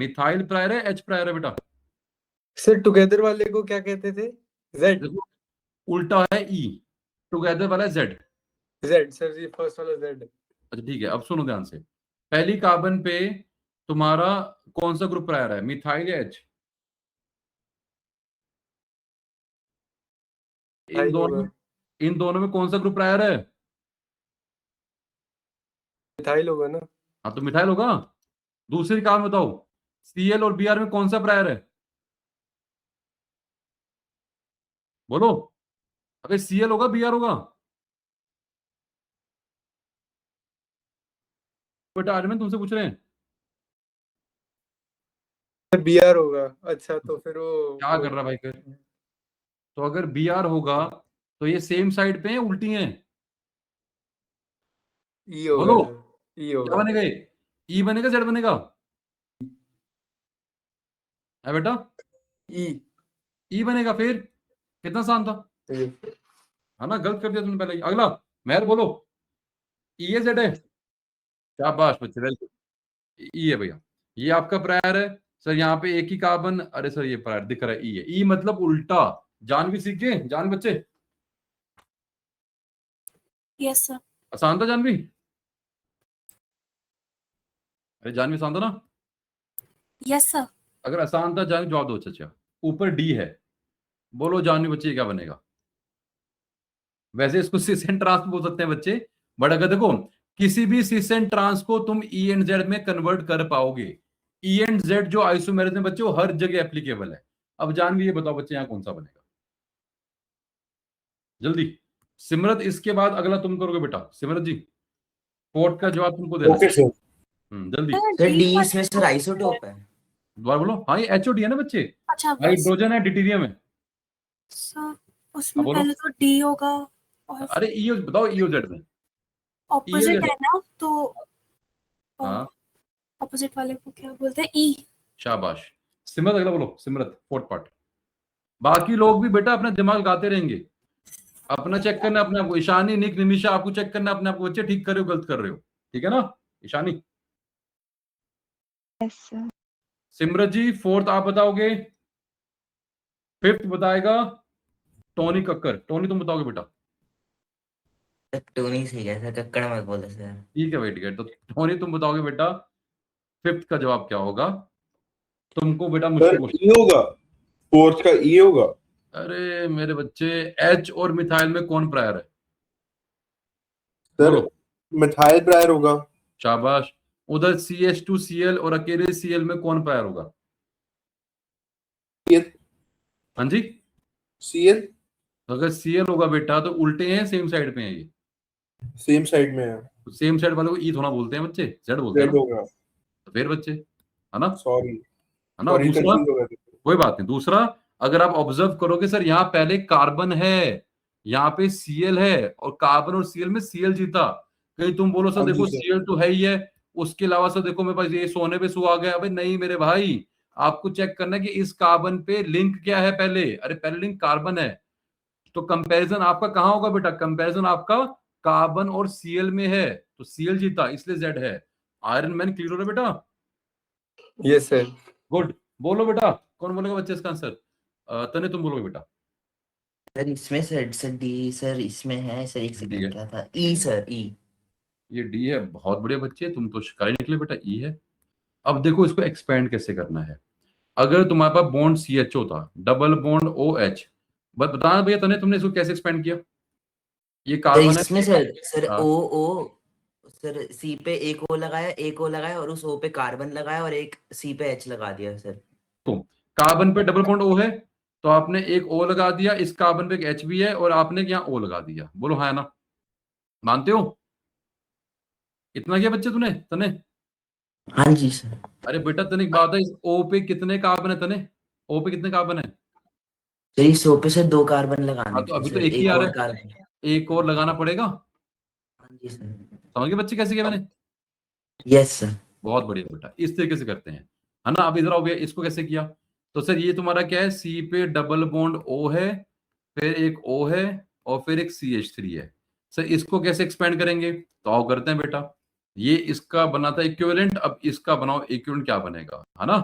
मिथाइल प्रायर है, एच प्रायर है बेटा?
सर टुगेदर वाले को क्या कहते थे? जेड।
देखो उल्टा है ई, टुगेदर वाला है जेड।
जेड सर, ये फर्स्ट वाला जेड।
अच्छा ठीक है, अब सुनो ध्यान से, पहली कार्बन पे तुम्हारा कौन सा ग्रुप प्रायर है, मिथाइल या एच? इन दोनों में कौन सा ग्रुप प्रायर है?
मिथाइल होगा ना।
हाँ तो मिथाइल होगा। दूसरी कार्बन बताओ, सीएल और बीआर में कौन सा प्रायर है? बोलो, अबे सीएल होगा बीआर होगा? बेटा आर्यन तुमसे पूछ रहे हैं।
बी आर होगा। अच्छा तो फिर वो
क्या कर रहा भाई फिर? तो अगर बीआर होगा तो ये सेम साइड पे है उल्टी हैं?
ई होगा
बोलो
सर, ई
क्या
होगा।
बनेगा, ई बनेगा जेड बनेगा? है बेटा,
ई।
ई बनेगा। फिर कितना आसान था,
ये
है ना? गलत कर दिया तुमने पहले ही। अगला मेहर बोलो, ई है जेड है? शाबाश बच्चे, वेरी गुड, ई है भैया। ये आपका प्रायर है सर, यहाँ पे एक ही कार्बन, अरे सर ये प्रायर दिख रहा है, ई है, ई मतलब उल्टा। जान भी सीख गए, जान बच्चे?
Yes, sir.
आसान था जानवी? अरे जानवी आसान था ना?
Yes, sir.
अगर आसान था जानवी जवाब दो। अच्छा ऊपर डी है, बोलो जानवी बच्चे क्या बनेगा? वैसे इसको सिस एंड ट्रांस बोल सकते हैं बच्चे, बट अगर देखो किसी भी सिस एंड ट्रांस को तुम ई एंड जेड में कन्वर्ट कर पाओगे, ई एंड जेड जो आइसोमेरिज्म बच्चे वो हर जगह एप्लीकेबल है। अब जानवी ये बताओ बच्चे यहाँ कौन सा बनेगा, जल्दी। सिमरत इसके बाद अगला तुम करोगे बेटा, सिमरत जी कोर्ट का जवाब तुमको देना
ओके
है।
सर।
जल्दी
सर डी इसमें सर आइसोटोप है।
दोबारा बोलो। हाँ ये एचओडी है ना बच्चे,
अच्छा
हाइड्रोजन है डिटीरियम है।
सर, उसमें
बोलो।
पहले तो डी होगा और
अरे ईओ बताओ, ईओ जेड में
ऑपोजिट
EOZ
है ना, तो
हाँ
ऑपोजिट वाले को क्या बोलते हैं? ई।
शाबाश। सिमरत अगला बोलो, सिमरत फोर्थ पार्ट। बाकी लोग भी बेटा अपना दिमाग लगाते रहेंगे। अपना चेक करना अपने आप को। ईशानी, निक, निमिषा, आपको चेक करना अपने आप को बच्चे, ठीक कर रहे हो गलत कर रहे हो, ठीक है ना Ishani?
Yes sir.
Simrat ji fourth आप बताओगे, फिफ्थ बताएगा टोनी कक्कर। टोनी तुम बताओगे बेटा?
टोनी सही है सर, कक्कड़ मत बोलो सर।
ठीक है वेट गेट, तो टोनी तुम बताओगे बेटा फिफ्थ का जवाब क्या होगा? तुमको बेटा
सर
मुश्किल
ई
क्वेश्चन।
होगा, फोर्थ का ई होगा।
अरे मेरे बच्चे, एच और मिथाइल में कौन प्रायर है?
सर
बोलो।
मिथाइल प्रायर होगा।
शाबाश। उधर CH2Cl और अकेले Cl में कौन प्रायर होगा? हाँ जी,
Cl
तो अगर Cl होगा बेटा तो उल्टे हैं सेम साइड पे हैं ये,
सेम साइड में है।
तो सेम साइड वाले को ई थोड़ा बोलते हैं बच्चे, जेड बोलते हैं
जेड
ना।
होगा।
तो फिर बच्चे, है ना,
सॉरी
है ना।
सॉरी,
दूसरा,
कंफ्यूज हो गया।
कोई बात नहीं। दूसरा, अगर आप ऑब्जर्व करोगे सर, यहाँ पहले कार्बन है, यहाँ पे Cl है, और कार्बन और Cl में Cl जीता। कहीं तुम बोलो सर
हाँ जी
देखो
सर।
Cl तो है ही है, उसके अलावा सर देखो मेरे पास ये सोने पे सु आ गया। अबे नहीं मेरे भाई, आपको चेक करना है कि इस कार्बन पे लिंक क्या है पहले। अरे पहले लिंक कार्बन है, तो कंपैरिजन आपका कहाँ होगा बेटा? कंपैरिजन आपका कार्बन और Cl में है, तो Cl जीता, इसलिए Z है। आयरन मैन क्लियर हो रहा है बेटा?
Yes sir.
गुड। बोलो बेटा, कौन बोलेगा बच्चे इसका आंसर? तने तुम बोलोगे बेटा?
सर इसमें सर डी सर इसमें है सर, एक
ठीक है।
सेकंड क्या था, ई सर, ई।
ये डी है, बहुत बढ़िया बच्चे, तुम तो शिकारी निकले बेटा, ई है। अब देखो इसको एक्सपेंड कैसे करना है। अगर तुम्हारे पास बॉन्ड CHO था, डबल बॉन्ड OH, बस बताना भैया तने तुमने इसको कैसे एक्सपेंड किया? ये
सर
कार्बन
इसमें
है।
सर
हाँ।
ओ सर सी पे एक ओ लगाया और उस ओ पे कार्बन लगाया और एक सी पे एच लगा दिया सर।
तो कार्बन पे डबल बॉन्ड O है, तो आपने एक O लगा दिया, इस कार्बन पे एक H भी है, और आपने यहाँ O लगा दिया। बोलो हाँ ना, मानते हो? इतना किया बच्चे तूने, तने?
हाँ जी सर।
अरे बेटा तने एक बात है, इस O पे कितने कार्बन है तने? O पे कितने कार्बन है?
सर इस ओ पे से 2 कार्बन लगाने
हाँ तो
थे
अभी तो
सर,
एक ही
एक
आ रहा
और
है,
कार्बन।
एक और लगाना पड़ेगा।
हाँ जी सर।
समझ गए बच्चे कैसे किया मैंने?
Yes sir.
बहुत बढ़िया बेटा, इस तरीके से करते हैं, है ना। अब इधर आओ भैया, इसको कैसे किया? तो सर ये तुम्हारा क्या है, सी पे डबल बॉन्ड O है, फिर एक O है, और फिर एक CH3 है। सर इसको कैसे एक्सपेंड करेंगे? तो आओ करते हैं बेटा। ये इसका बना था इक्विवेलेंट, अब इसका बनाओ इक्विवेलेंट, क्या बनेगा, है ना।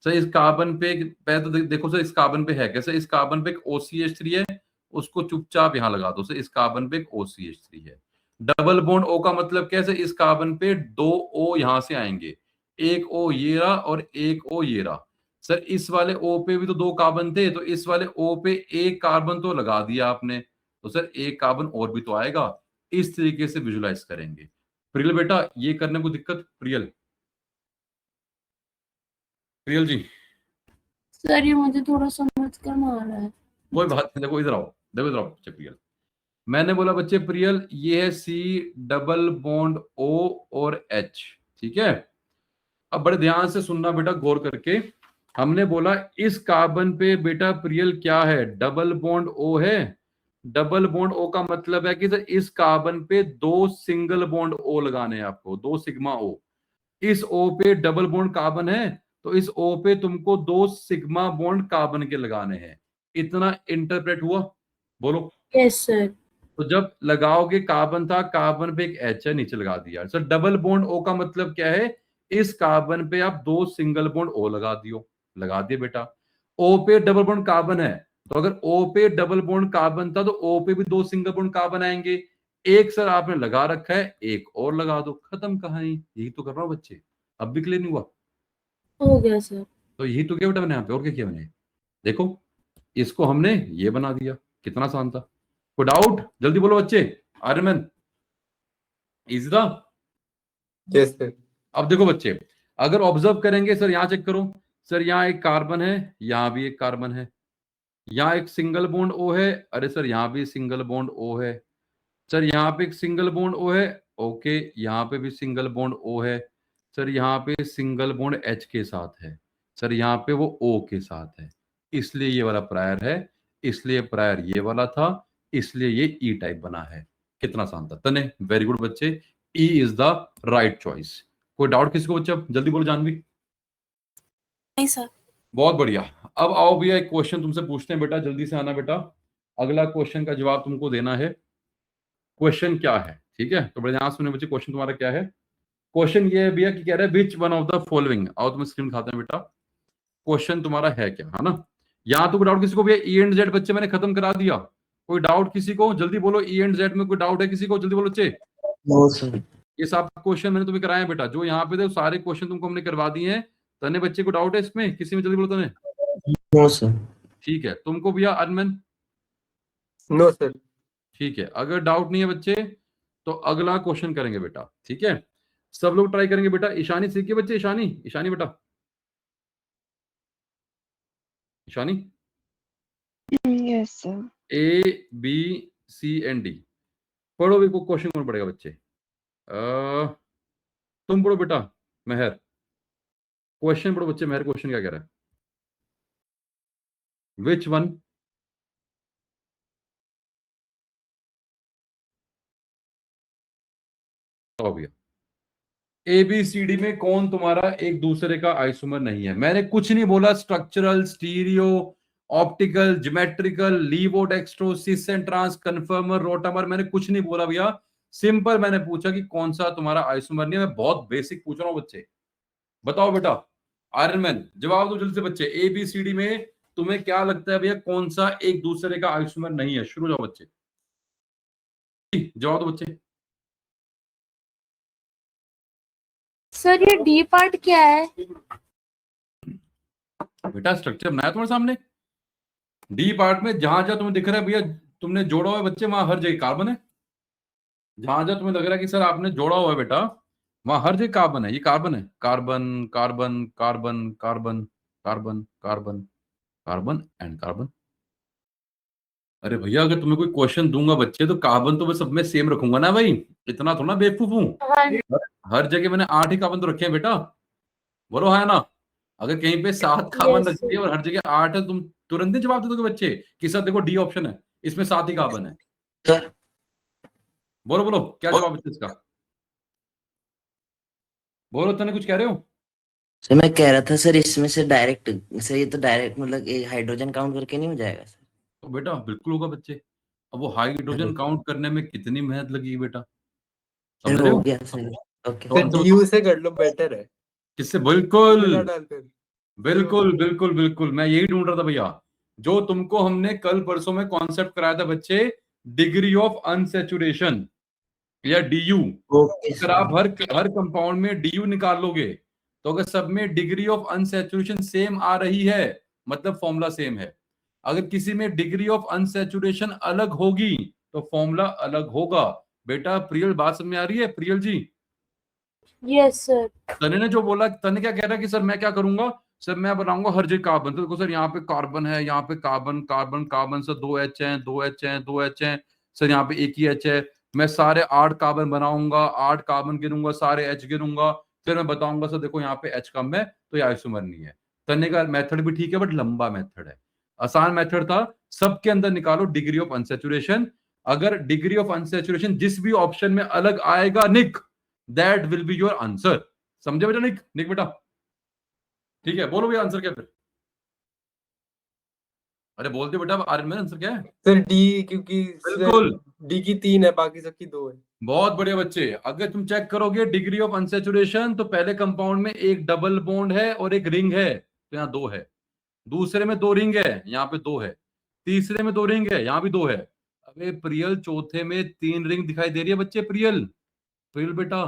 सर इस कार्बन पे पहले तो देखो सर, इस कार्बन पे है कैसे, इस कार्बन पे एक OCH3 है, उसको चुपचाप यहाँ लगा दो। सर इस कार्बन पे एक OCH3 है। डबल बॉन्ड O का मतलब कैसे, इस कार्बन पे 2 O यहां से आएंगे, एक O ये रहा और एक O ये रहा। सर इस वाले O पे भी तो 2 कार्बन थे, तो इस वाले O पे एक कार्बन तो लगा दिया आपने, तो सर एक कार्बन और भी तो आएगा। इस तरीके से विजुलाइज करेंगे। प्रियल बेटा ये करने को दिक्कत? प्रियल, प्रियल जी।
सर ये मुझे थोड़ा समझ कर मारना है।
कोई बात नहीं, देखो इधर आओ, देखो इधर आओ बच्चे। प्रियल, मैंने बोला बच्चे प्रियल, ये है C डबल बॉन्ड O और H, ठीक है। अब बड़े ध्यान से सुनना बेटा, गौर करके। हमने बोला इस कार्बन पे बेटा प्रियल क्या है, डबल बॉन्ड O है। डबल बॉन्ड O का मतलब है कि सर इस कार्बन पे 2 सिंगल बॉन्ड O लगाने हैं आपको, 2 सिग्मा O। इस O पे डबल बॉन्ड कार्बन है, तो इस O पे तुमको 2 सिग्मा बॉन्ड कार्बन के लगाने हैं। इतना इंटरप्रेट हुआ? बोलो।
Yes sir.
तो जब लगाओगे, कार्बन था, कार्बन पे एक H है, नीचे लगा दिया। सर डबल बॉन्ड O का मतलब क्या है, इस कार्बन पे आप 2 सिंगल बॉन्ड O लगा दियो, लगा दिए बेटा। O पे डबल बॉन्ड कार्बन है, तो अगर O पे डबल बॉन्ड कार्बन था तो O पे भी 2 सिंगल बॉन्ड कार्बन आएंगे। एक सर आपने लगा रखा है, एक और लगा दो, खत्म कहानी। यही तो कर रहा हूं बच्चे, अब भी क्लियर नहीं हुआ?
हो गया सर।
तो यही तो किया बेटा मैंने यहाँ पे, और क्या किया मैंने? देखो इसको हमने ये बना दिया, कितना आसान था। कोई डाउट? जल्दी बोलो बच्चे। आर्यमन, इजी था?
Yes sir.
अब देखो बच्चे, अगर ऑब्जर्व करेंगे, सर यहाँ चेक करो, सर यहाँ एक कार्बन है, यहाँ भी एक कार्बन है, यहाँ एक सिंगल बॉन्ड O है, अरे सर यहाँ भी सिंगल बॉन्ड O है, सर यहाँ पे एक सिंगल बॉन्ड O है, ओके, यहाँ पे भी सिंगल बॉन्ड O है, सर यहाँ पे सिंगल बॉन्ड H के साथ है, सर यहाँ पे वो O के साथ है, इसलिए ये वाला प्रायर है, इसलिए प्रायर ये वाला था, इसलिए ये ई टाइप बना है। कितना आसान था तने, वेरी गुड बच्चे, E is the right choice. कोई डाउट किसी को बच्चे? अब जल्दी बोलो जानवी।
नहीं सर।
बहुत बढ़िया। अब आओ भैया, एक क्वेश्चन तुमसे पूछते हैं बेटा, जल्दी से आना बेटा। अगला क्वेश्चन का जवाब तुमको देना है। क्वेश्चन क्या है, ठीक है? तो बड़े ध्यान सुने बच्चे, क्वेश्चन तुम्हारा क्या है? क्वेश्चन ये है भैया कि कह रहा है which one of the following, आओ तुम्हें स्क्रीन खाते हैं बेटा, क्वेश्चन तुम्हारा है क्या, है ना? यहाँ तो कोई डाउट किसी को भैया? ई एंड जेड बच्चे मैंने खत्म करा दिया, कोई डाउट किसी को? जल्दी बोलो, ई एंड जेड में कोई डाउट है किसी को? जल्दी बोलो बच्चे।
No sir.
ये सब क्वेश्चन मैंने तुम्हें कराए हैं बेटा, जो यहाँ पे थे सारे क्वेश्चन तुमको हमने करवा दिए हैं। तने बच्चे को डाउट है इसमें किसी में? जल्दी बोलो तने।
No sir.
ठीक है, तुमको भैया अरमन?
No sir.
ठीक है, अगर डाउट नहीं है बच्चे तो अगला क्वेश्चन करेंगे बेटा, ठीक है? सब लोग ट्राई करेंगे बेटा। ईशानी सीखिए बच्चे, ईशानी, ईशानी बेटा, Ishani.
Yes, sir.
A B C and D पढ़ो भी, क्वेश्चन कौन पढ़ेगा बच्चे? तुम पढ़ो बेटा, मेहर। क्वेश्चन पढ़ो बच्चे, मेहर क्वेश्चन क्या कह रहा है? विच वन तो भैया एबीसीडी में कौन तुम्हारा एक दूसरे का आइसोमर नहीं है? मैंने कुछ नहीं बोला structural, stereo, optical, geometrical, levo, dextro, cis and trans, conformer, rotamer, मैंने कुछ नहीं बोला भैया। सिंपल मैंने पूछा कि कौन सा तुम्हारा आइसोमर नहीं है। मैं बहुत बेसिक पूछ रहा हूं बच्चे। बताओ बेटा, आयरन मैन जवाब दो जल्दी से बच्चे। एबीसीडी में तुम्हें क्या लगता है भैया कौन सा एक दूसरे का आइसोमर नहीं है? शुरू जाओ बच्चे, जवाब दो बच्चे।
सर ये डी पार्ट क्या है?
बेटा स्ट्रक्चर बनाया तुम्हारे सामने, डी पार्ट में जहां जहां तुम्हें दिख रहा है भैया तुमने जोड़ा हुआ है बच्चे, वहां हर जगह कार्बन है। जहां जहां तुम्हें लग रहा है कि सर आपने जोड़ा हुआ है बेटा, वहां हर जगह कार्बन है। ये कार्बन है, carbon carbon carbon carbon carbon carbon carbon and carbon. अरे भैया अगर तुम्हें कोई क्वेश्चन दूंगा बच्चे तो कार्बन तो मैं सब में सेम रखूंगा ना भाई, इतना थोड़ा बेवकूफ हूँ। हर जगह मैंने 8 ही कार्बन तो रखे हैं बेटा, बोलो है ना? अगर कहीं पे 7 कार्बन
Yes,
रखी है और हर जगह 8 है, तुम तुरंत ही जवाब दे दोगे बच्चे कि सर देखो डी ऑप्शन है, इसमें 7 ही कार्बन है।
सर
बोलो बोलो क्या जवाब है इसका? बोलो, तने कुछ कह रहे हो?
सर मैं कह रहा था सर इसमें से डायरेक्ट, सर ये तो डायरेक्ट मतलब हाइड्रोजन काउंट करके नहीं हो जाएगा सर?
तो बेटा बिल्कुल होगा बच्चे। अब वो हाइड्रोजन काउंट करने में कितनी मेहनत लगेगी बेटा, समझ
सर
रहे
हो
हो?
गया सर। ओके
कौन
सर
सा
डीयू से कर लो, बेटर है।
किससे? बिल्कुल
बिना डालकर।
बिल्कुल बिल्कुल बिल्कुल, मैं यही ढूंढ रहा था भैया। जो तुमको हमने कल परसों में कॉन्सेप्ट कराया था बच्चे, डिग्री ऑफ अनसेचुरेशन या डीयू।
ओके
अगर आप हर कंपाउंड में डीयू निकाल लोगे तो अगर सब में डिग्री ऑफ अनसेचुरेशन सेम आ रही है मतलब फॉर्मूला सेम है। अगर किसी में डिग्री ऑफ अनसेचुरेशन अलग होगी तो फॉर्मूला अलग होगा। बेटा प्रियल बात समझ में आ रही है? प्रियल जी,
yes sir.
तने ने जो बोला, तने क्या कह रहा है कि सर मैं क्या करूंगा? सर मैं बनाऊंगा हर जगह कार्बन। तो देखो सर यहाँ पे कार्बन है, यहाँ पे carbon carbon carbon, sir 2 H हैं, 2 H हैं, 2 H हैं, सर यहाँ पे एक ही H है। मैं सारे 8 कार्बन बनाऊंगा, 8 कार्बन गिनूंगा, सारे H गिनूंगा, फिर मैं बताऊंगा सर देखो यहाँ पे H कम है तो ये आइसोमर नहीं है। तने का मेथड भी ठीक है बट लंबा मेथड है। आसान मेथड था, सबके अंदर निकालो डिग्री ऑफ अनसेचुरेशन। अगर डिग्री ऑफ अनसेचुरेशन जिस भी ऑप्शन में अलग आएगा Nik, that will be your answer. समझे बेटा? निक निक बेटा, ठीक है? बोलो भैया आंसर क्या फिर? अरे बोल दे बेटा, आर्यन में आंसर क्या है?
सर डी, क्योंकि
बिल्कुल,
डी की 3 है, बाकी सबकी 2 है।
बहुत बढ़िया बच्चे। अगर तुम चेक करोगे डिग्री ऑफ अनसेचुरेशन तो पहले कंपाउंड में एक डबल बॉन्ड है और एक रिंग है, तो यहाँ 2 है। दूसरे में 2 रिंग है, यहाँ पे 2 है। तीसरे में 2 रिंग है, यहाँ भी 2 है। अबे प्रियल चौथे में 3 रिंग दिखाई दे रही है बच्चे। प्रियल, प्रियल बेटा,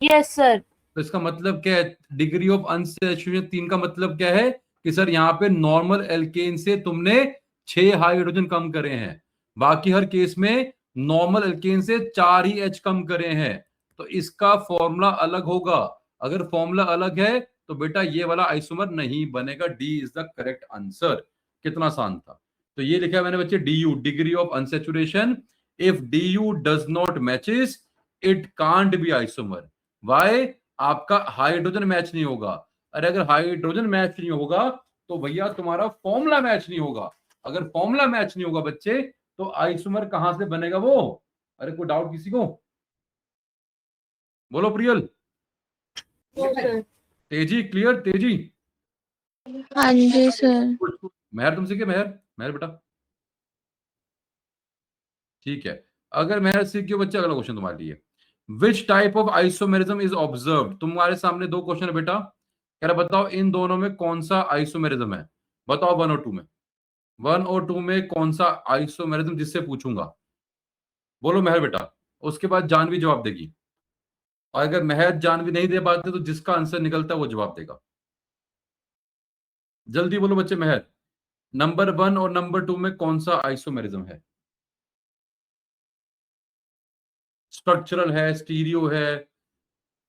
Yes sir.
तो इसका मतलब क्या है? डिग्री ऑफ अनसैचुरेशन 3 का मतलब क्या है कि सर यहाँ पे नॉर्मल एल्केन से तुमने 6 हाइड्रोजन कम करे हैं, बाकी हर केस में नॉर्मल एल्केन से 4 ही H कम करे हैं। तो इसका फॉर्मूला अलग होगा। अगर फॉर्मूला अलग है तो बेटा ये वाला आइसोमर नहीं बनेगा। D is the correct answer. कितना आसान था। तो ये लिखा है मैंने बच्चे, D U, degree of unsaturation. If D U does not matches it can't be isomer. Why? आपका हाइड्रोजन मैच नहीं होगा। अरे अगर हाइड्रोजन मैच नहीं होगा तो भैया तुम्हारा फॉर्मूला मैच नहीं होगा। अगर फॉर्मूला मैच नहीं होगा बच्चे तो आइसोमर कहां से बनेगा वो? अरे कोई डाउट किसी को? बोलो प्रियल।
Yes sir.
तेजी, क्लियर? तेजी,
हाँ जी सर.
मेहर तुमसे क्या? मेहर, मेहर बेटा, ठीक है, अगर मैं सीखियो बच्चे, अगला क्वेश्चन तुम्हारे लिए, which type of isomerism is observed. तुम्हारे सामने दो क्वेश्चन है बेटा, कह रहा बताओ इन दोनों में कौन सा आइसोमेरिज्म है, बताओ 1 और 2 में, 1 और 2 में कौन सा आइसोमेरिज्म, जिससे पूछूंगा बोलो महर बेटा, उसके बाद जानवी जवाब देगी, और अगर महर जानवी नहीं दे पाते तो जिसका आंसर निकलता है वो जवाब देगा। जल्दी बोलो बच्चे, महर नंबर 1 और नंबर 2 में कौन सा आइसोमेरिज्म है? स्ट्रक्चरल है, स्टीरियो है,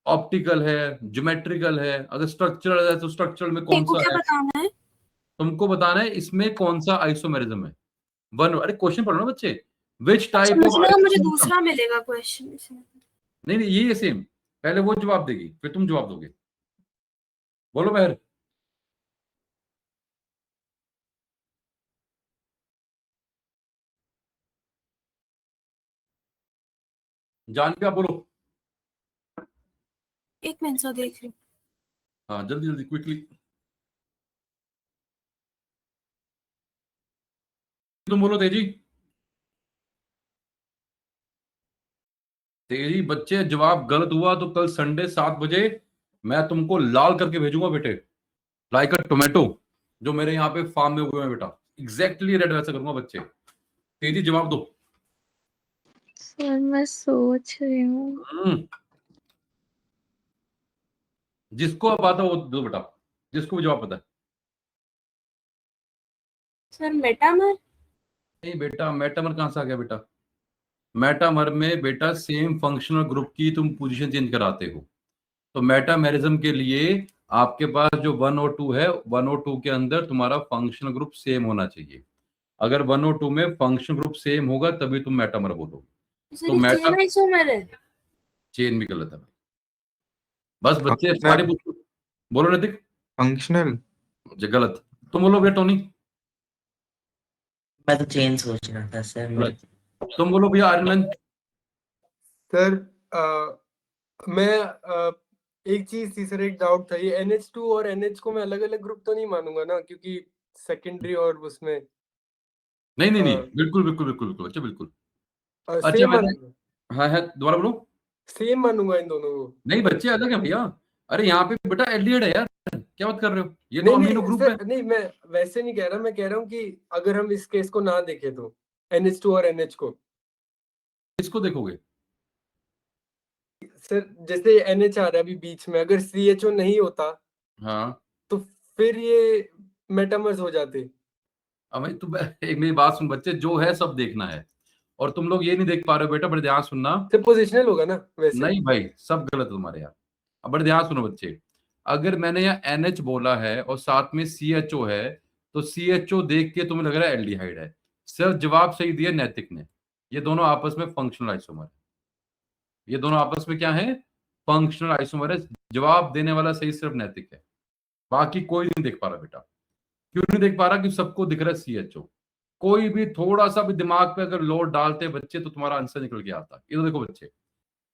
ऑप्टिकल है, ज्योमेट्रिकल है। अगर स्ट्रक्चरल है तो स्ट्रक्चरल में कौन
को
सा
क्या
है?
बताना है?
तुमको बताना है इसमें कौन सा आइसोमेरिज्म है। वन, अरे क्वेश्चन पढ़ो ना बच्चे, विच
अच्छा,
टाइप
मुझे
ऑफ
लगा मुझे
आइसोमेरिज्म।
दूसरा मिलेगा क्वेश्चन इसमें।
नहीं नहीं, ये सेम, पहले वो जवाब देगी फिर तुम जवाब दोगे। बोलो महर। जान क्या बोलो।
एक मिनट सर, देख रही हूँ।
हाँ जल्दी जल्दी क्विकली, तुम बोलो तेजी। तेजी बच्चे, जवाब गलत हुआ तो कल संडे 7 बजे मैं तुमको लाल करके भेजूंगा बेटे, लाइक अ टोमेटो, जो मेरे यहाँ पे फार्म में हुए हैं बेटा, एग्जैक्टली रेड वैसा करूंगा बच्चे। तेजी जवाब दो।
सर मैं सोच रही हूँ।
जिसको अब आता है वो दो बेटा, जिसको भी जवाब पता है।
Sir metamer.
नहीं बेटा, मेटामर कहां से आ गया बेटा? मेटामर में बेटा सेम फंक्शनल ग्रुप की तुम पोजीशन चेंज कराते हो, तो मेटामेरिज्म के लिए आपके पास जो 1 और 2 है, 1 और 2 के अंदर तुम्हारा फंक्शनल ग्रुप सेम होना चाहिए। अगर 1 और 2 में फंक्शनल ग्रुप सेम होगा तभी तुम मेटामर बोलोगे।
सर
तो
ये
मेटा
चेन आइसोमर है।
चेन भी गलत है। बस बच्चे
फंक्शनल
सारे पूछो, बोलो नतिक।
फंक्शनल
जी गलत, तुम बोलो भैया टोनी।
मैं तो चेन सोच रहा था सर।
गलत, तुम बोलो भैया आर्यन।
सर मैं एक चीज थी सर, एक डाउट था, ये NH2 और NH को मैं अलग अलग ग्रुप तो नहीं मानूंगा ना, क्योंकि सेकेंडरी और उसमें
नहीं नहीं नहीं, बिल्कुल बिल्कुल बिल्कुल बिल्कुल अच्छा बिल्कुल। अच्छा
सेम
मैंने,
मानूंगा,
हाँ है, दोबारा बोलो।
सेम मानूंगा इन दोनों को।
नहीं बच्चे अलग है भैया, अरे यहाँ पे बेटा एल्डिहाइड है यार, क्या बात कर रहे हो, ये तो
नहीं
अमीनो
नहीं
ग्रुप है।
सर, नहीं मैं वैसे नहीं कह रहा, मैं कह रहा हूँ कि अगर हम इस केस को ना देखें तो NH2 और NH को,
इसको देखोगे,
सर जैसे NH आ रहा है अभी बीच में, अगर CHO नहीं होता
हाँ
तो फिर ये मेटामर्स हो जाते।
अब भाई तुम एक मेरी बात सुन बच्चे, जो है सब देखना है, और तुम लोग ये नहीं देख पा रहे हो बेटा, बड़े ध्यान सुनना।
सर पोजिशनल होगा ना वैसे।
नहीं भाई सब गलत है तुम्हारे यहाँ, अब बड़े ध्यान सुनो बच्चे, अगर मैंने यहाँ NH बोला है और साथ में CHO है, तो CHO देख के तुम्हें लग रहा है एल्डिहाइड है, सिर्फ जवाब सही दिया नैतिक ने। ये दोनों आपस में फंक्शनल आइसोमर है, ये दोनों आपस में क्या है, फंक्शनल आइसोमर है। जवाब देने वाला सही सिर्फ नैतिक है, बाकी कोई नहीं देख पा रहा बेटा। क्यों नहीं देख पा रहा? कि सबको दिख रहा है CHO। कोई भी थोड़ा सा भी दिमाग पे अगर लोड डालते बच्चे तो तुम्हारा आंसर निकल के आता। ये तो देखो बच्चे,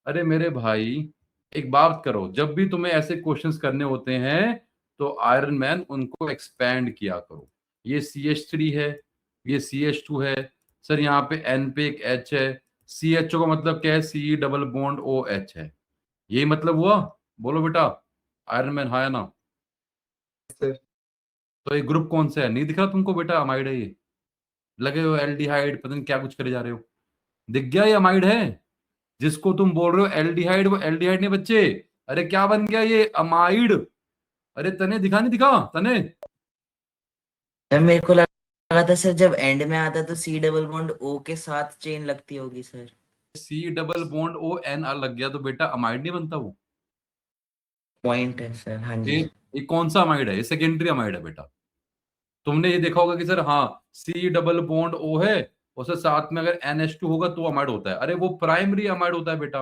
अरे मेरे भाई एक बात करो, जब भी तुम्हें ऐसे क्वेश्चंस करने होते हैं तो आयरन मैन उनको एक्सपैंड किया करो। ये CH3 है, ये CH2 है, सर यहाँ पे N पे एक H है, CHO का मतलब क्या है, C डबल बॉन्ड OH है, यही मतलब हुआ। बोलो बेटा, आयरन मैन हाँ या ना?
सर
तो ये ग्रुप कौन सा है, नहीं दिख रहा तुमको बेटा? अमाइड है ये, लगे हो एल्डिहाइड, पता नहीं क्या कुछ करे जा रहे हो। दिख गया ये अमाइड है, जिसको तुम बोल रहे हो एल्डिहाइड, वो एल्डिहाइड नहीं बच्चे। अरे क्या बन गया ये, अमाइड। अरे तने दिखा, नहीं दिखा तने?
सर मेरे को लगा था सर जब एंड में आता तो C डबल बॉन्ड O के साथ चेन लगती होगी sir.
C double bond ON लग गया तो बेटा अमाइड नहीं बनता वो।
पॉइंट है सर, हाँ जी।
ये कौन सा अमाइड है? ये सेकेंडरी अमाइड है बेटा। तुमने ये देखा होगा कि सर हाँ C डबल बॉन्ड O है, उसके साथ में अगर NH2 होगा तो अमाइड होता है। अरे वो प्राइमरी अमाइड होता है बेटा।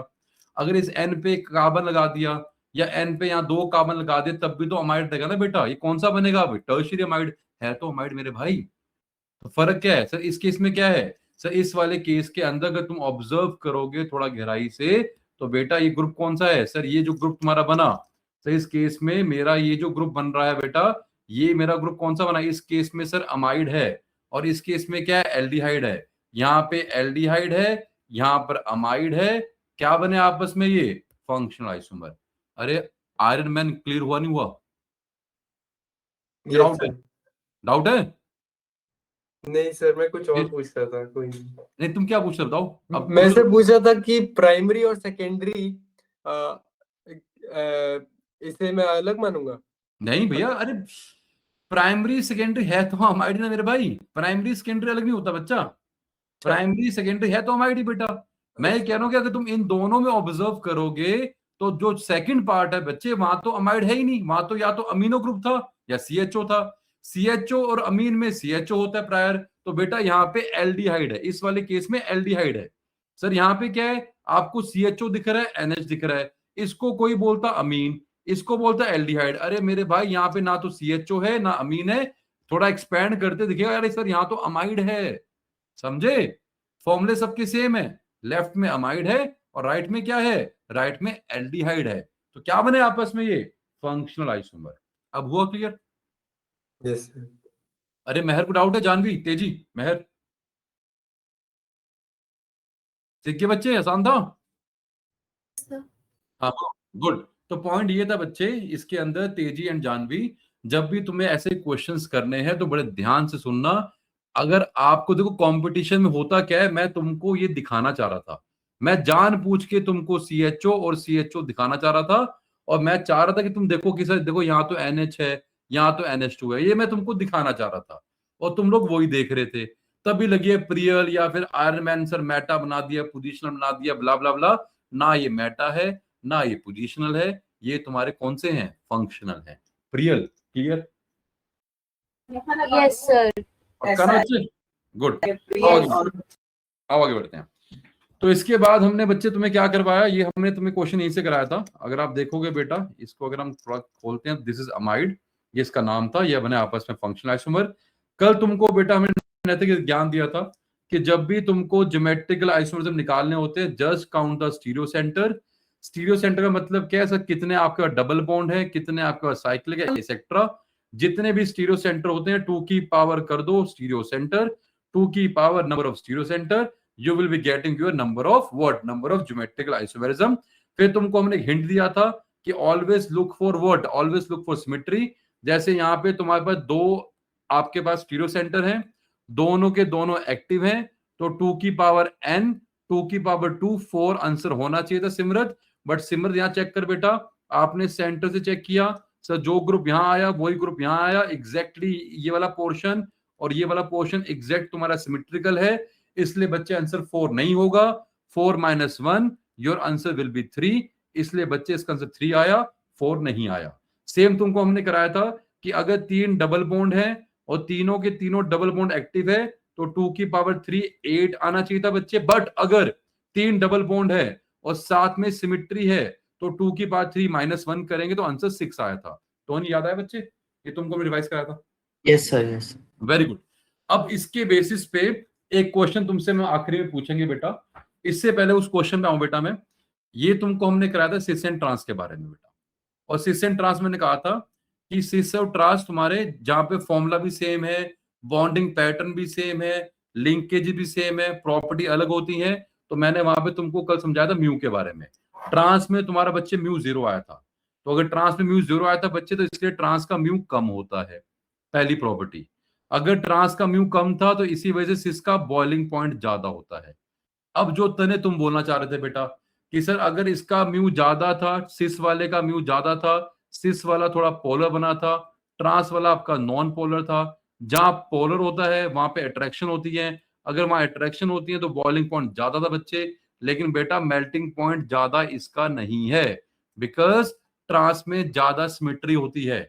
अगर इस N पे कार्बन लगा दिया या N पे यहाँ 2 कार्बन लगा दिए तब भी तो अमाइड देगा ना बेटा। ये कौन सा बनेगा अभी? टर्शियरी अमाइड है तो अमाइड मेरे भाई। तो फर्क क्या है सर इस केस में? क्या है सर इस वाले केस के अंदर अगर तुम ऑब्जर्व करोगे थोड़ा गहराई से तो बेटा ये ग्रुप कौन सा है? सर ये जो ग्रुप तुम्हारा बना, सर इस केस में मेरा ये जो ग्रुप बन रहा है बेटा, ये मेरा ग्रुप कौन सा बना? इस केस में सर अमाइड है, और इस केस में क्या है? एल्डिहाइड है। यहाँ पे एल्डिहाइड है, यहाँ पर अमाइड है, क्या बने आपस में ये फंक्शनल आइसोमर। अरे आयरन मैन क्लियर हुआ नहीं हुआ?
यस
डाउट है?
सर।
डाउट है?
नहीं सर, मैं कुछ और
फिर?
पूछ रहा था, कोई नहीं।
नहीं तुम क्या पूछ रहे हो बताओ अब?
मैं से पूछ रहा था कि प्राइमरी और सेकेंडरी इसे मैं अलग मानूंगा?
नहीं भैया, अरे प्राइमरी सेकेंडरी है तो अमाइड ना मेरे भाई, प्राइमरी सेकेंडरी अलग नहीं होता बच्चा, प्राइमरी सेकेंडरी है तो अमाइड ही बेटा। मैं ये कह रहा हूं कि अगर तुम इन दोनों में ऑब्जर्व करोगे तो जो सेकंड पार्ट है बच्चे, वहां तो अमाइड है ही नहीं, वहां तो या तो अमीनो ग्रुप था या सीएचओ था। सीएचओ और अमीन में सीएचओ होता है प्रायर, तो बेटा यहाँ पे एल्डिहाइड है, इस वाले केस में एल्डिहाइड है। सर यहाँ पे क्या है, आपको सीएचओ दिख रहा है, एनएच दिख रहा है, इसको कोई बोलता अमीन, इसको बोलता एल्डिहाइड। अरे मेरे भाई यहाँ पे ना तो सीएचओ है ना अमीन है, थोड़ा एक्सपैंड करते दिखेगा यार सर यहाँ तो अमाइड है, समझे? फॉर्मूले सबके सेम है, लेफ्ट में अमाइड है और राइट में क्या है, राइट में एल्डिहाइड है, तो क्या बने आपस में ये फंक्शनल आइसोमर। अब हुआ क्लियर?
Yes sir.
अरे मेहर को डाउट है? जानवी, तेजी, मेहर, ठीक है बच्चे, आसान था?
सर
हाँ गुड। तो पॉइंट ये था बच्चे इसके अंदर, तेजी एंड जानवी, जब भी तुम्हें ऐसे क्वेश्चंस करने हैं तो बड़े ध्यान से सुनना। अगर आपको देखो कंपटीशन में होता क्या है, मैं तुमको ये दिखाना चाह रहा था, मैं जान पूछ के तुमको सीएचओ और सीएचओ दिखाना चाह रहा था, और मैं चाह रहा था कि तुम देखो कि सर देखो यहाँ तो एनएच है, यहाँ तो NH2 है, ये मैं तुमको दिखाना चाह रहा था, और तुम लोग वही देख रहे थे। तभी लगी प्रियल या फिर आयरन मैन सर मेटा बना दिया, पोजिशनल बना दिया, ब्ला ब्ला ब्ला। ना ये मेटा है ना ये पोजिशनल है, ये तुम्हारे कौन से हैं, फंक्शनल है। Priyal clear?
Yes sir.
Good. आओ आगे बढ़ते हैं। तो इसके बाद हमने बच्चे तुम्हें क्या करवाया, ये हमने तुम्हें क्वेश्चन यहीं से कराया था। अगर आप देखोगे बेटा इसको, अगर हम थोड़ा खोलते हैं, दिस इज अमाइड, ये इसका नाम था, ये बने आपस में फंक्शनल आइसोमर। कल तुमको बेटा हमने नैतिक ज्ञान दिया था कि जब भी तुमको ज्योमेट्रिकल आइसोमरिज्म निकालने होते हैं, just count the stereo centre. Stereo centre का मतलब क्या है सर, कितने आपके पास डबल बॉन्ड है, कितने आपके पास साइक्लिक है, एक्सेट्रा। जितने भी स्टीरियो सेंटर होते हैं 2 की पावर कर दो स्टीरियो सेंटर, 2 की power number of stereo centre, you will be getting your number of what, number of geometrical isomerism। फिर तुमको हमने हिंट दिया था कि always look for what, always look for symmetry। जैसे यहाँ पे तुम्हारे पास दो आपके पास स्टीरियो सेंटर हैं, दोनों के दोनों एक्टिव हैं, तो 2 की पावर n, 2 की पावर 2, 4 आंसर होना चाहिए था सिमरत। बट सिमरत यहाँ चेक कर बेटा, आपने सेंटर से चेक किया, सर जो ग्रुप यहाँ आया वही ग्रुप यहाँ आया, एग्जैक्टली ये वाला पोर्शन और ये वाला पोर्शन एग्जैक्ट तुम्हारा सिमेट्रिकल है, इसलिए बच्चे आंसर 4 नहीं होगा। 4 - 1 योर आंसर विल बी 3, इसलिए बच्चे इसका आंसर 3 आया, 4 नहीं आया। सेम तुमको हमने कराया था कि अगर 3 डबल बॉन्ड है और तीनों के तीनों डबल बॉन्ड एक्टिव है तो 2 की पावर 3 8 आना चाहिए था बच्चे। बट अगर 3 डबल बॉन्ड है और साथ में सिमेट्री है तो 2 की पावर 3 -1 करेंगे तो आंसर 6 आया था। तो नहीं याद आया बच्चे, ये तुमको रिवाइज कराया था?
Yes sir, yes.
Very good. अब इसके बेसिस पे एक क्वेश्चन तुमसे मैं आखिरी में पूछेंगे बेटा। इससे पहले उस क्वेश्चन पे आऊं बेटा मैं, ये तुमको हमने कराया था सिस एंड ट्रांस के बारे में बेटा। और सिस एंड ट्रांस मैंने कहा था कि सिस और ट्रांस तुम्हारे जहां पे फॉर्मूला भी सेम है, बॉन्डिंग पैटर्न भी सेम है, लिंकेज भी सेम है, प्रॉपर्टी अलग होती है। तो मैंने वहां पे तुमको कल समझाया था म्यू के बारे में। ट्रांस में तुम्हारा बच्चे म्यू 0 आया था, तो अगर ट्रांस में म्यू 0 आया था बच्चे तो इसलिए ट्रांस का म्यू कम होता है, पहली प्रॉपर्टी। अगर ट्रांस का म्यू कम था तो इसी वजह से सिस का बॉइलिंग पॉइंट ज्यादा होता है। अब जो तने तुम बोलना चाह रहे थे बेटा कि सर अगर इसका म्यू ज्यादा था, सिस वाले का म्यू ज्यादा था, सिस वाला थोड़ा पोलर बना था, ट्रांस वाला आपका नॉन पोलर था। जहां पोलर होता है वहां पे अट्रैक्शन होती है, अगर वहां अट्रैक्शन होती है तो बॉइलिंग पॉइंट ज्यादा था बच्चे। लेकिन बेटा मेल्टिंग पॉइंट ज्यादा इसका नहीं है, बिकॉज ट्रांस में ज्यादा सिमेट्री होती है।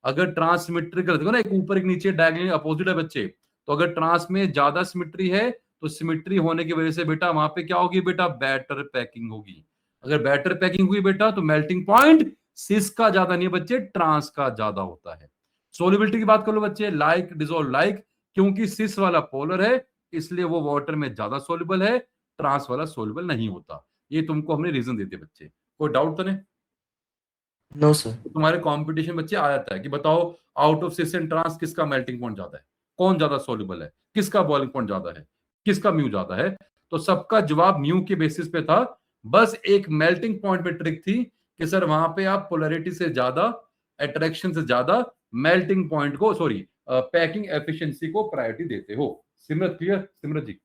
अगर ट्रांस सिमेट्रिकल देखो ना, एक ऊपर एक नीचे डायगोनली अपोजिट है बच्चे, तो अगर ट्रांस में ज्यादा सिमेट्री है तो सिमेट्री होने की वजह से बेटा वहां पे क्या होगी बेटा, बेटर पैकिंग होगी। अगर बेटर पैकिंग हुई बेटा तो मेल्टिंग पॉइंट सिस का ज्यादा नहीं है बच्चे, ट्रांस का ज्यादा होता है। सोलिबिलिटी की बात कर लो बच्चे, लाइक डिसॉल्व लाइक, क्योंकि सिस वाला पोलर है इसलिए वो वाटर में ज्यादा सोल्यूबल है, ट्रांस वाला सोल्यूबल नहीं होता। ये तुमको हमने रीजन दे दिए बच्चे। कोई डाउट तो नहीं?
No sir.
तो तुम्हारे कंपटीशन बच्चे आ जाता है कि बताओ out of cis and trans किसका मेल्टिंग पॉइंट ज्यादा है, कौन ज्यादा सोल्यूबल है, किसका बॉइलिंग पॉइंट ज्यादा है। किसका म्यू ज्यादा है। तो सबका जवाब म्यू के बेसिस पे था। बस एक मेल्टिंग पॉइंट पे ट्रिक थी कि सर वहां पे आप पोलैरिटी से ज्यादा, अट्रैक्शन से ज्यादा मेल्टिंग पॉइंट को, सॉरी पैकिंग एफिशिएंसी को प्रायोरिटी देते हो। सिमरत क्लियर? सिमरत जी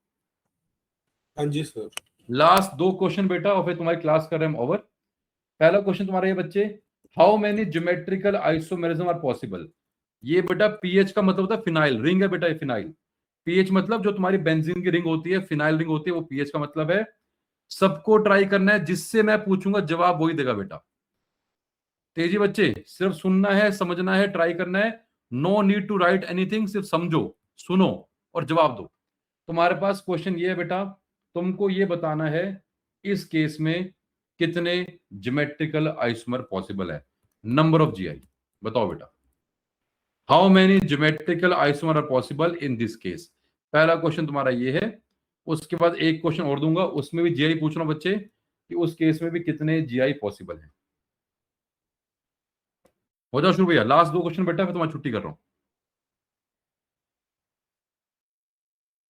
हाँ जी सर।
लास्ट 2 क्वेश्चन बेटा और फिर तुम्हारी क्लास कर रहे हैं ओवर। पहला क्वेश्चन तुम्हारा ये बच्चे, how many geometrical isomerism are possible. ये बेटा पीएच का मतलब होता है फिनाइल रिंग है बेटा, ये फिनाइल। पीएच मतलब जो तुम्हारी बेंजीन की रिंग होती है, फिनाइल रिंग होती है, वो पीएच का मतलब है। सबको ट्राई करना है, जिससे मैं पूछूंगा जवाब वही देगा बेटा। तेजी बच्चे, सिर्फ सुनना है, समझना है, ट्राई करना है। No need to write anything, सिर्फ समझो, सुनो और जवाब दो। तुम्हारे पास क्वेश्चन ये है बेटा, तुमको ये बताना है इस केस में कितने ज्योमेट्रिकल आइसोमर पॉसिबल है। नंबर ऑफ जीआई बताओ बेटा। How many geometrical isomer are possible in this case. पहला क्वेश्चन तुम्हारा ये है। उसके बाद एक क्वेश्चन और दूंगा, उसमें भी जीआई पूछ रहा हूं बच्चे कि उस केस में भी कितने जीआई पॉसिबल है। हो जाओ शुरू भैया, लास्ट 2 क्वेश्चन बेटा, फिर तुम्हारी छुट्टी कर रहा हूं।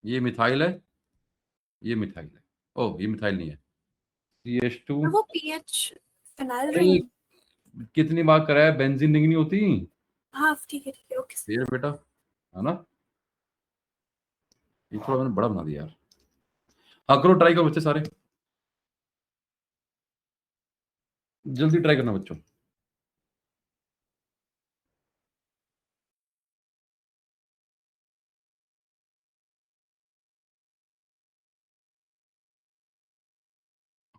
ये मिथाइल है, ये मिथाइल है। ओ ये मिथाइल नहीं है, CH2।
वो पीएच फिनाइल
अरे
रिंग।
कितनी बार कराया, बेंजीन रिंग नहीं होती
हाँ ठीक है ओके सर।
फिर बेटा, है ना। ये थोड़ा मैंने बड़ा बना दिया यार। हाँ करो, ट्राई करो बच्चे सारे, जल्दी ट्राई करना बच्चों।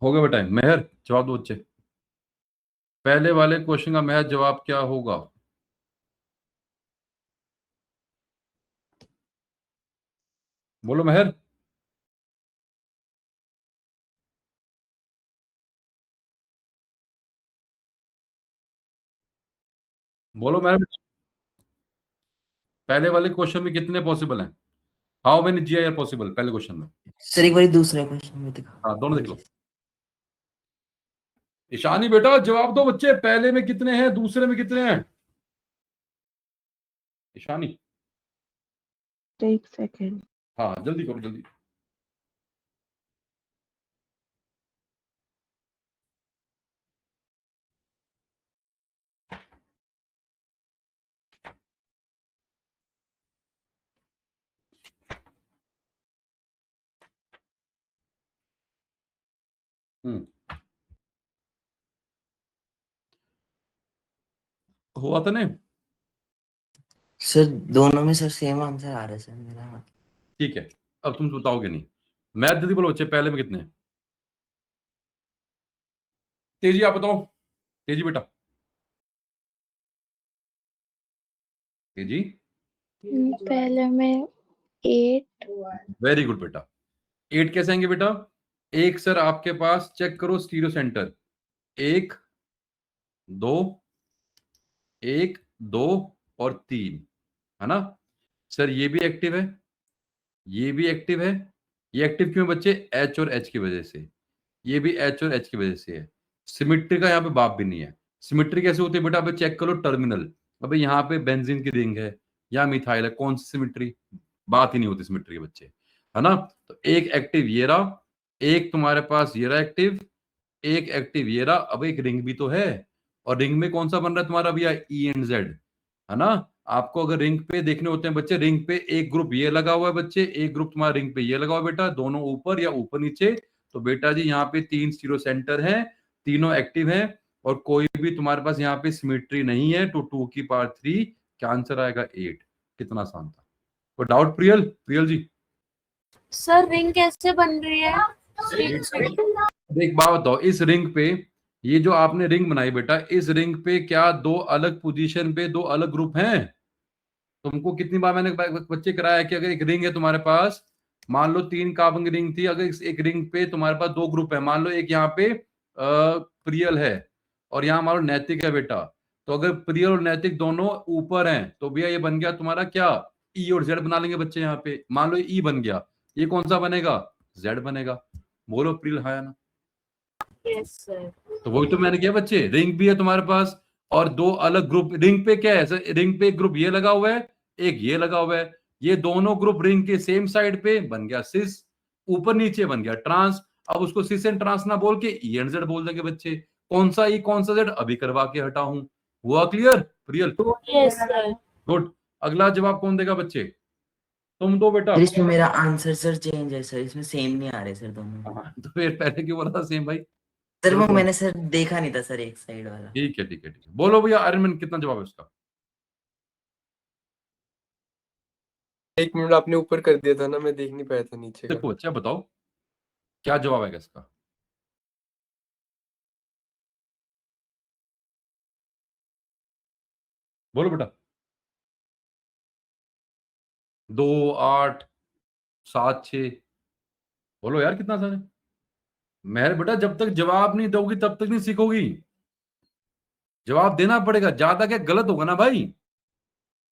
हो गया बेटा। मेहर जवाब दो बच्चे, पहले वाले क्वेश्चन का मेहर जवाब क्या होगा। बोलो मेहर। बोलो मेहर, पहले वाले क्वेश्चन में कितने पॉसिबल हैं। How many GI are possible पहले क्वेश्चन में।
सर एक बार दूसरे क्वेश्चन में दिखा।
हाँ दोनों देख लो। ईशानी बेटा जवाब दो बच्चे, पहले में कितने हैं, दूसरे में कितने हैं। ईशानी
एक सेकेंड।
हाँ जल्दी करो जल्दी। हुआ था ना।
सर दोनों में सर सेम आंसर आ रहा है सर मेरा।
ठीक है, अब तुम बताओगे नहीं। मैथ जल्दी बोलो बच्चे, पहले में कितने हैं। तेजी आप बताओ, तेजी बेटा, तेजी।
पहले में 8।
वेरी गुड बेटा। 8 कैसे आएंगे बेटा। एक सर आपके पास चेक करो स्टीरियो सेंटर, 1 2 1 2 और 3, है ना। सर ये भी एक्टिव है, ये भी एक्टिव है। ये एक्टिव क्यों है बच्चे, H और H की वजह से। ये भी H और H की वजह से है। सिमिट्री का यहाँ पे बाप भी नहीं है। सिमिट्री कैसे होती है बेटा, अभी चेक करो टर्मिनल। अभी यहाँ पे बेंजीन की रिंग है या मिथाइल है, कौन सी सिमिट्री, बात ही नहीं होती सिमिट्री के बच्चे, है ना। तो एक एक्टिव ये रहा, एक तुम्हारे पास ये रहा एक्टिव, एक एक्टिव ये रहा। अब एक रिंग भी तो है, और रिंग में कौन सा बन रहा है तुम्हारा भैया, E एंड Z, है ना। आपको अगर रिंग पे देखने होते हैं बच्चे, रिंग पे एक ग्रुप ये लगा हुआ है बच्चे, एक ग्रुप तुम्हारा रिंग पे ये लगा हुआ है बेटा, दोनों ऊपर या ऊपर नीचे। तो बेटा जी यहाँ पे 3 स्टीरियो सेंटर हैं, तीनों एक्टिव हैं, और कोई भी तुम्हारे पास यहाँ पे सिमेट्री नहीं है। तो 2 की पावर 3 क्या आंसर आएगा, 8। कितना आसान था। कोई डाउट प्रियल, प्रियल जी।
सर रिंग कैसे बन रही है।
देख बात बताओ, इस रिंग पे, ये जो आपने रिंग बनाई बेटा, इस रिंग पे क्या 2 अलग पोजीशन पे 2 अलग ग्रुप हैं। तुमको कितनी बार मैंने बच्चे कराया कि अगर एक रिंग है तुम्हारे पास, मान लो 3 कार्बन की रिंग थी, अगर एक रिंग पे तुम्हारे पास 2 ग्रुप है, मान लो एक यहाँ पे प्रियल है और यहाँ मान लो नैतिक है बेटा। तो अगर प्रियल और नैतिक दोनों ऊपर हैं तो भैया ये बन गया तुम्हारा क्या, ई और जेड बना लेंगे बच्चे। यहाँ पे मान लो ई बन गया, ये कौन सा बनेगा, जेड बनेगा। बोलो प्रियल हाँ या ना।
Yes sir.
तो वही तो मैंने किया बच्चे, रिंग भी है तुम्हारे पास और 2 अलग ग्रुप। रिंग पे क्या है, रिंग पे एक ग्रुप ये लगा हुआ है, एक ये लगा हुआ है। ये दोनों ग्रुप रिंग के सेम साइड पे बन गया सिस, ऊपर नीचे बन गया ट्रांस। अब उसको सिस एंड ट्रांस ना बोल के ई एंड जेड बोल देंगे बच्चे। कौन सा ई कौन सा जेड अभी करवा के हटा हूं। हुआ clear real?
Yes sir.
Good. अगला जवाब कौन देगा बच्चे? तुम दो बेटा।
सर इसमें मेरा आंसर सर चेंज है सर, इसमें सेम नहीं आ रहे सर दोनों।
तो फिर पहले क्यों बोला था सेम भाई?
सर वो मैंने सर देखा नहीं था सर एक साइड वाला।
ठीक है ठीक है ठीक है। बोलो भैया आर्यन कितना जवाब है उसका?
1 मिनट आपने ऊपर कर दिया था ना, मैं देख नहीं पाया था नीचे का।
देखो अच्छा बताओ क्या जवाब आएगा इसका? बोलो बेटा। 2 8 7 6 बोलो यार कितना सारे। मेहर बेटा जब तक जवाब नहीं दोगी तब तक नहीं सीखोगी। जवाब देना पड़ेगा। ज्यादा क्या गलत होगा ना भाई,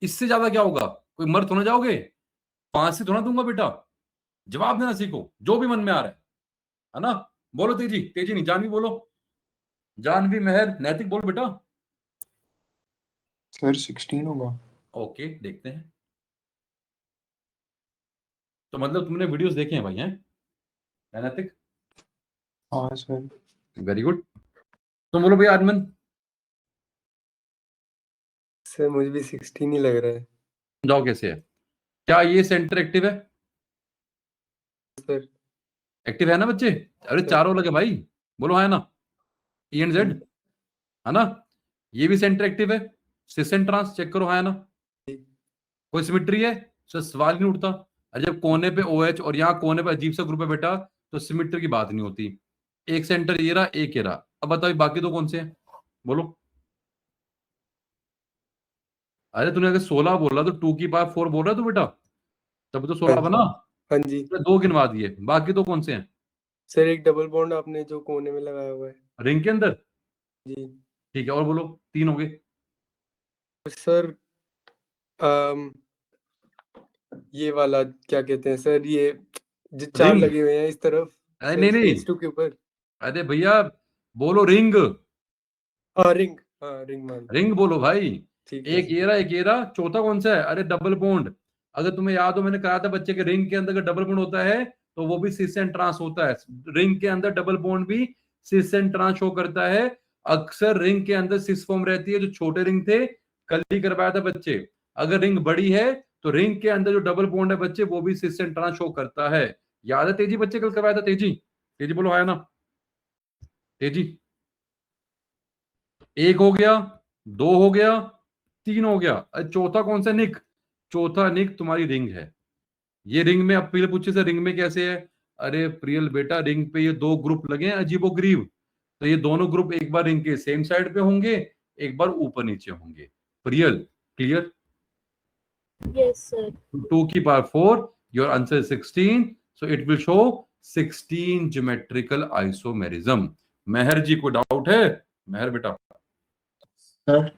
इससे ज्यादा क्या होगा? कोई मर थोड़ा जाओगे, फांसी थोड़ा दूंगा बेटा। जवाब देना सीखो जो भी मन में आ रहा है ना। बोलो तेजी, तेजी नहीं जानवी बोलो। जानवी, मेहर, नैतिक बोलो बेटा।
सर 16 होगा।
ओके देखते हैं। तो मतलब तुमने वीडियोस देखे हैं भाई हैं नैतिक?
हाँ सर।
Very good. तुम बोलो भैया आर्यमन।
सर मुझे भी 16 ही लग रहा है
जाओ कैसे है? क्या ये सेंटर एक्टिव है?
सर।
एक्टिव है ना बच्चे? अरे चारों लगे भाई। बोलो है ना? ई एंड जेड है ना? ये भी सेंटर एक्टिव है। सिस एंड ट्रांस चेक करो है ना? कोई सिमिट्री है? सर सवाल नहीं उठता। अरे जब कोने पे OH और यहाँ कोने पे अजीब सा ग्रुप है बेटा, तो सिमिट्री की बात नहीं होती। एक सेंटर ये रहा, एक ये रहा। अब बताओ बाकी दो कौन से हैं? बोलो। अरे तूने अगर 16 बोला तो 2 की पावर 4 बोल रहा है तू बेटा, तब तो 16 बना।
हाँ जी
तो 2 गिनवा दिए, बाकी दो कौन से हैं?
सर। एक डबल बॉन्ड आपने जो कोने में लगाया हुआ है।
रिंग के अंदर।
जी
ठीक है और बोलो। 3 हो गए।
सर। ये वाला क्या कहते हैं सर, ये जो 4
रिंग।
लगे हुए हैं इस तरफ
अरे नहीं नहीं,
H2 के ऊपर।
अरे भैया बोलो रिंग।
हाँ रिंग, हाँ रिंग मान।
रिंग बोलो भाई।
ठीक है
एक ये रहा, एक ये रहा, चौथा कौन सा है? अरे डबल बॉन्ड। अगर तुम्हें याद हो मैंने कहा था बच्चे के रिंग के अंदर अगर डबल बॉन्ड होता है तो वो भी सिस एंड ट्रांस होता है। रिंग के अंदर डबल बॉन्ड भी सिस एंड ट्रांस शो करता है। अक्सर रिंग के अंदर सिस फॉर्म रहती है। जो छोटे रिंग थे कल ही करवाया था बच्चे। अगर रिंग बड़ी है तो रिंग के अंदर जो डबल बॉन्ड है बच्चे वो भी सिस एंड ट्रांस शो करता है। याद है तेजी बच्चे कल करवाया था? तेजी, तेजी बोलो है ना? तेजी। 1 हो गया, 2 हो गया, 3 हो गया। चौथा कौन सा? निक। चौथा निक तुम्हारी रिंग है। ये रिंग में अब पहले पूछे से रिंग में कैसे है? अरे प्रियल बेटा रिंग पे ये 2 ग्रुप लगे हैं अजीबोगरीब। तो ये दोनों ग्रुप एक बार रिंग के सेम साइड पे होंगे, एक बार ऊपर नीचे होंगे। प्रियल क्लियर?
Yes sir.
2 की power 4, your answer 16, so it will show 16 geometrical isomerism. Mehar ji को डाउट है? मेहर बेटा।
सर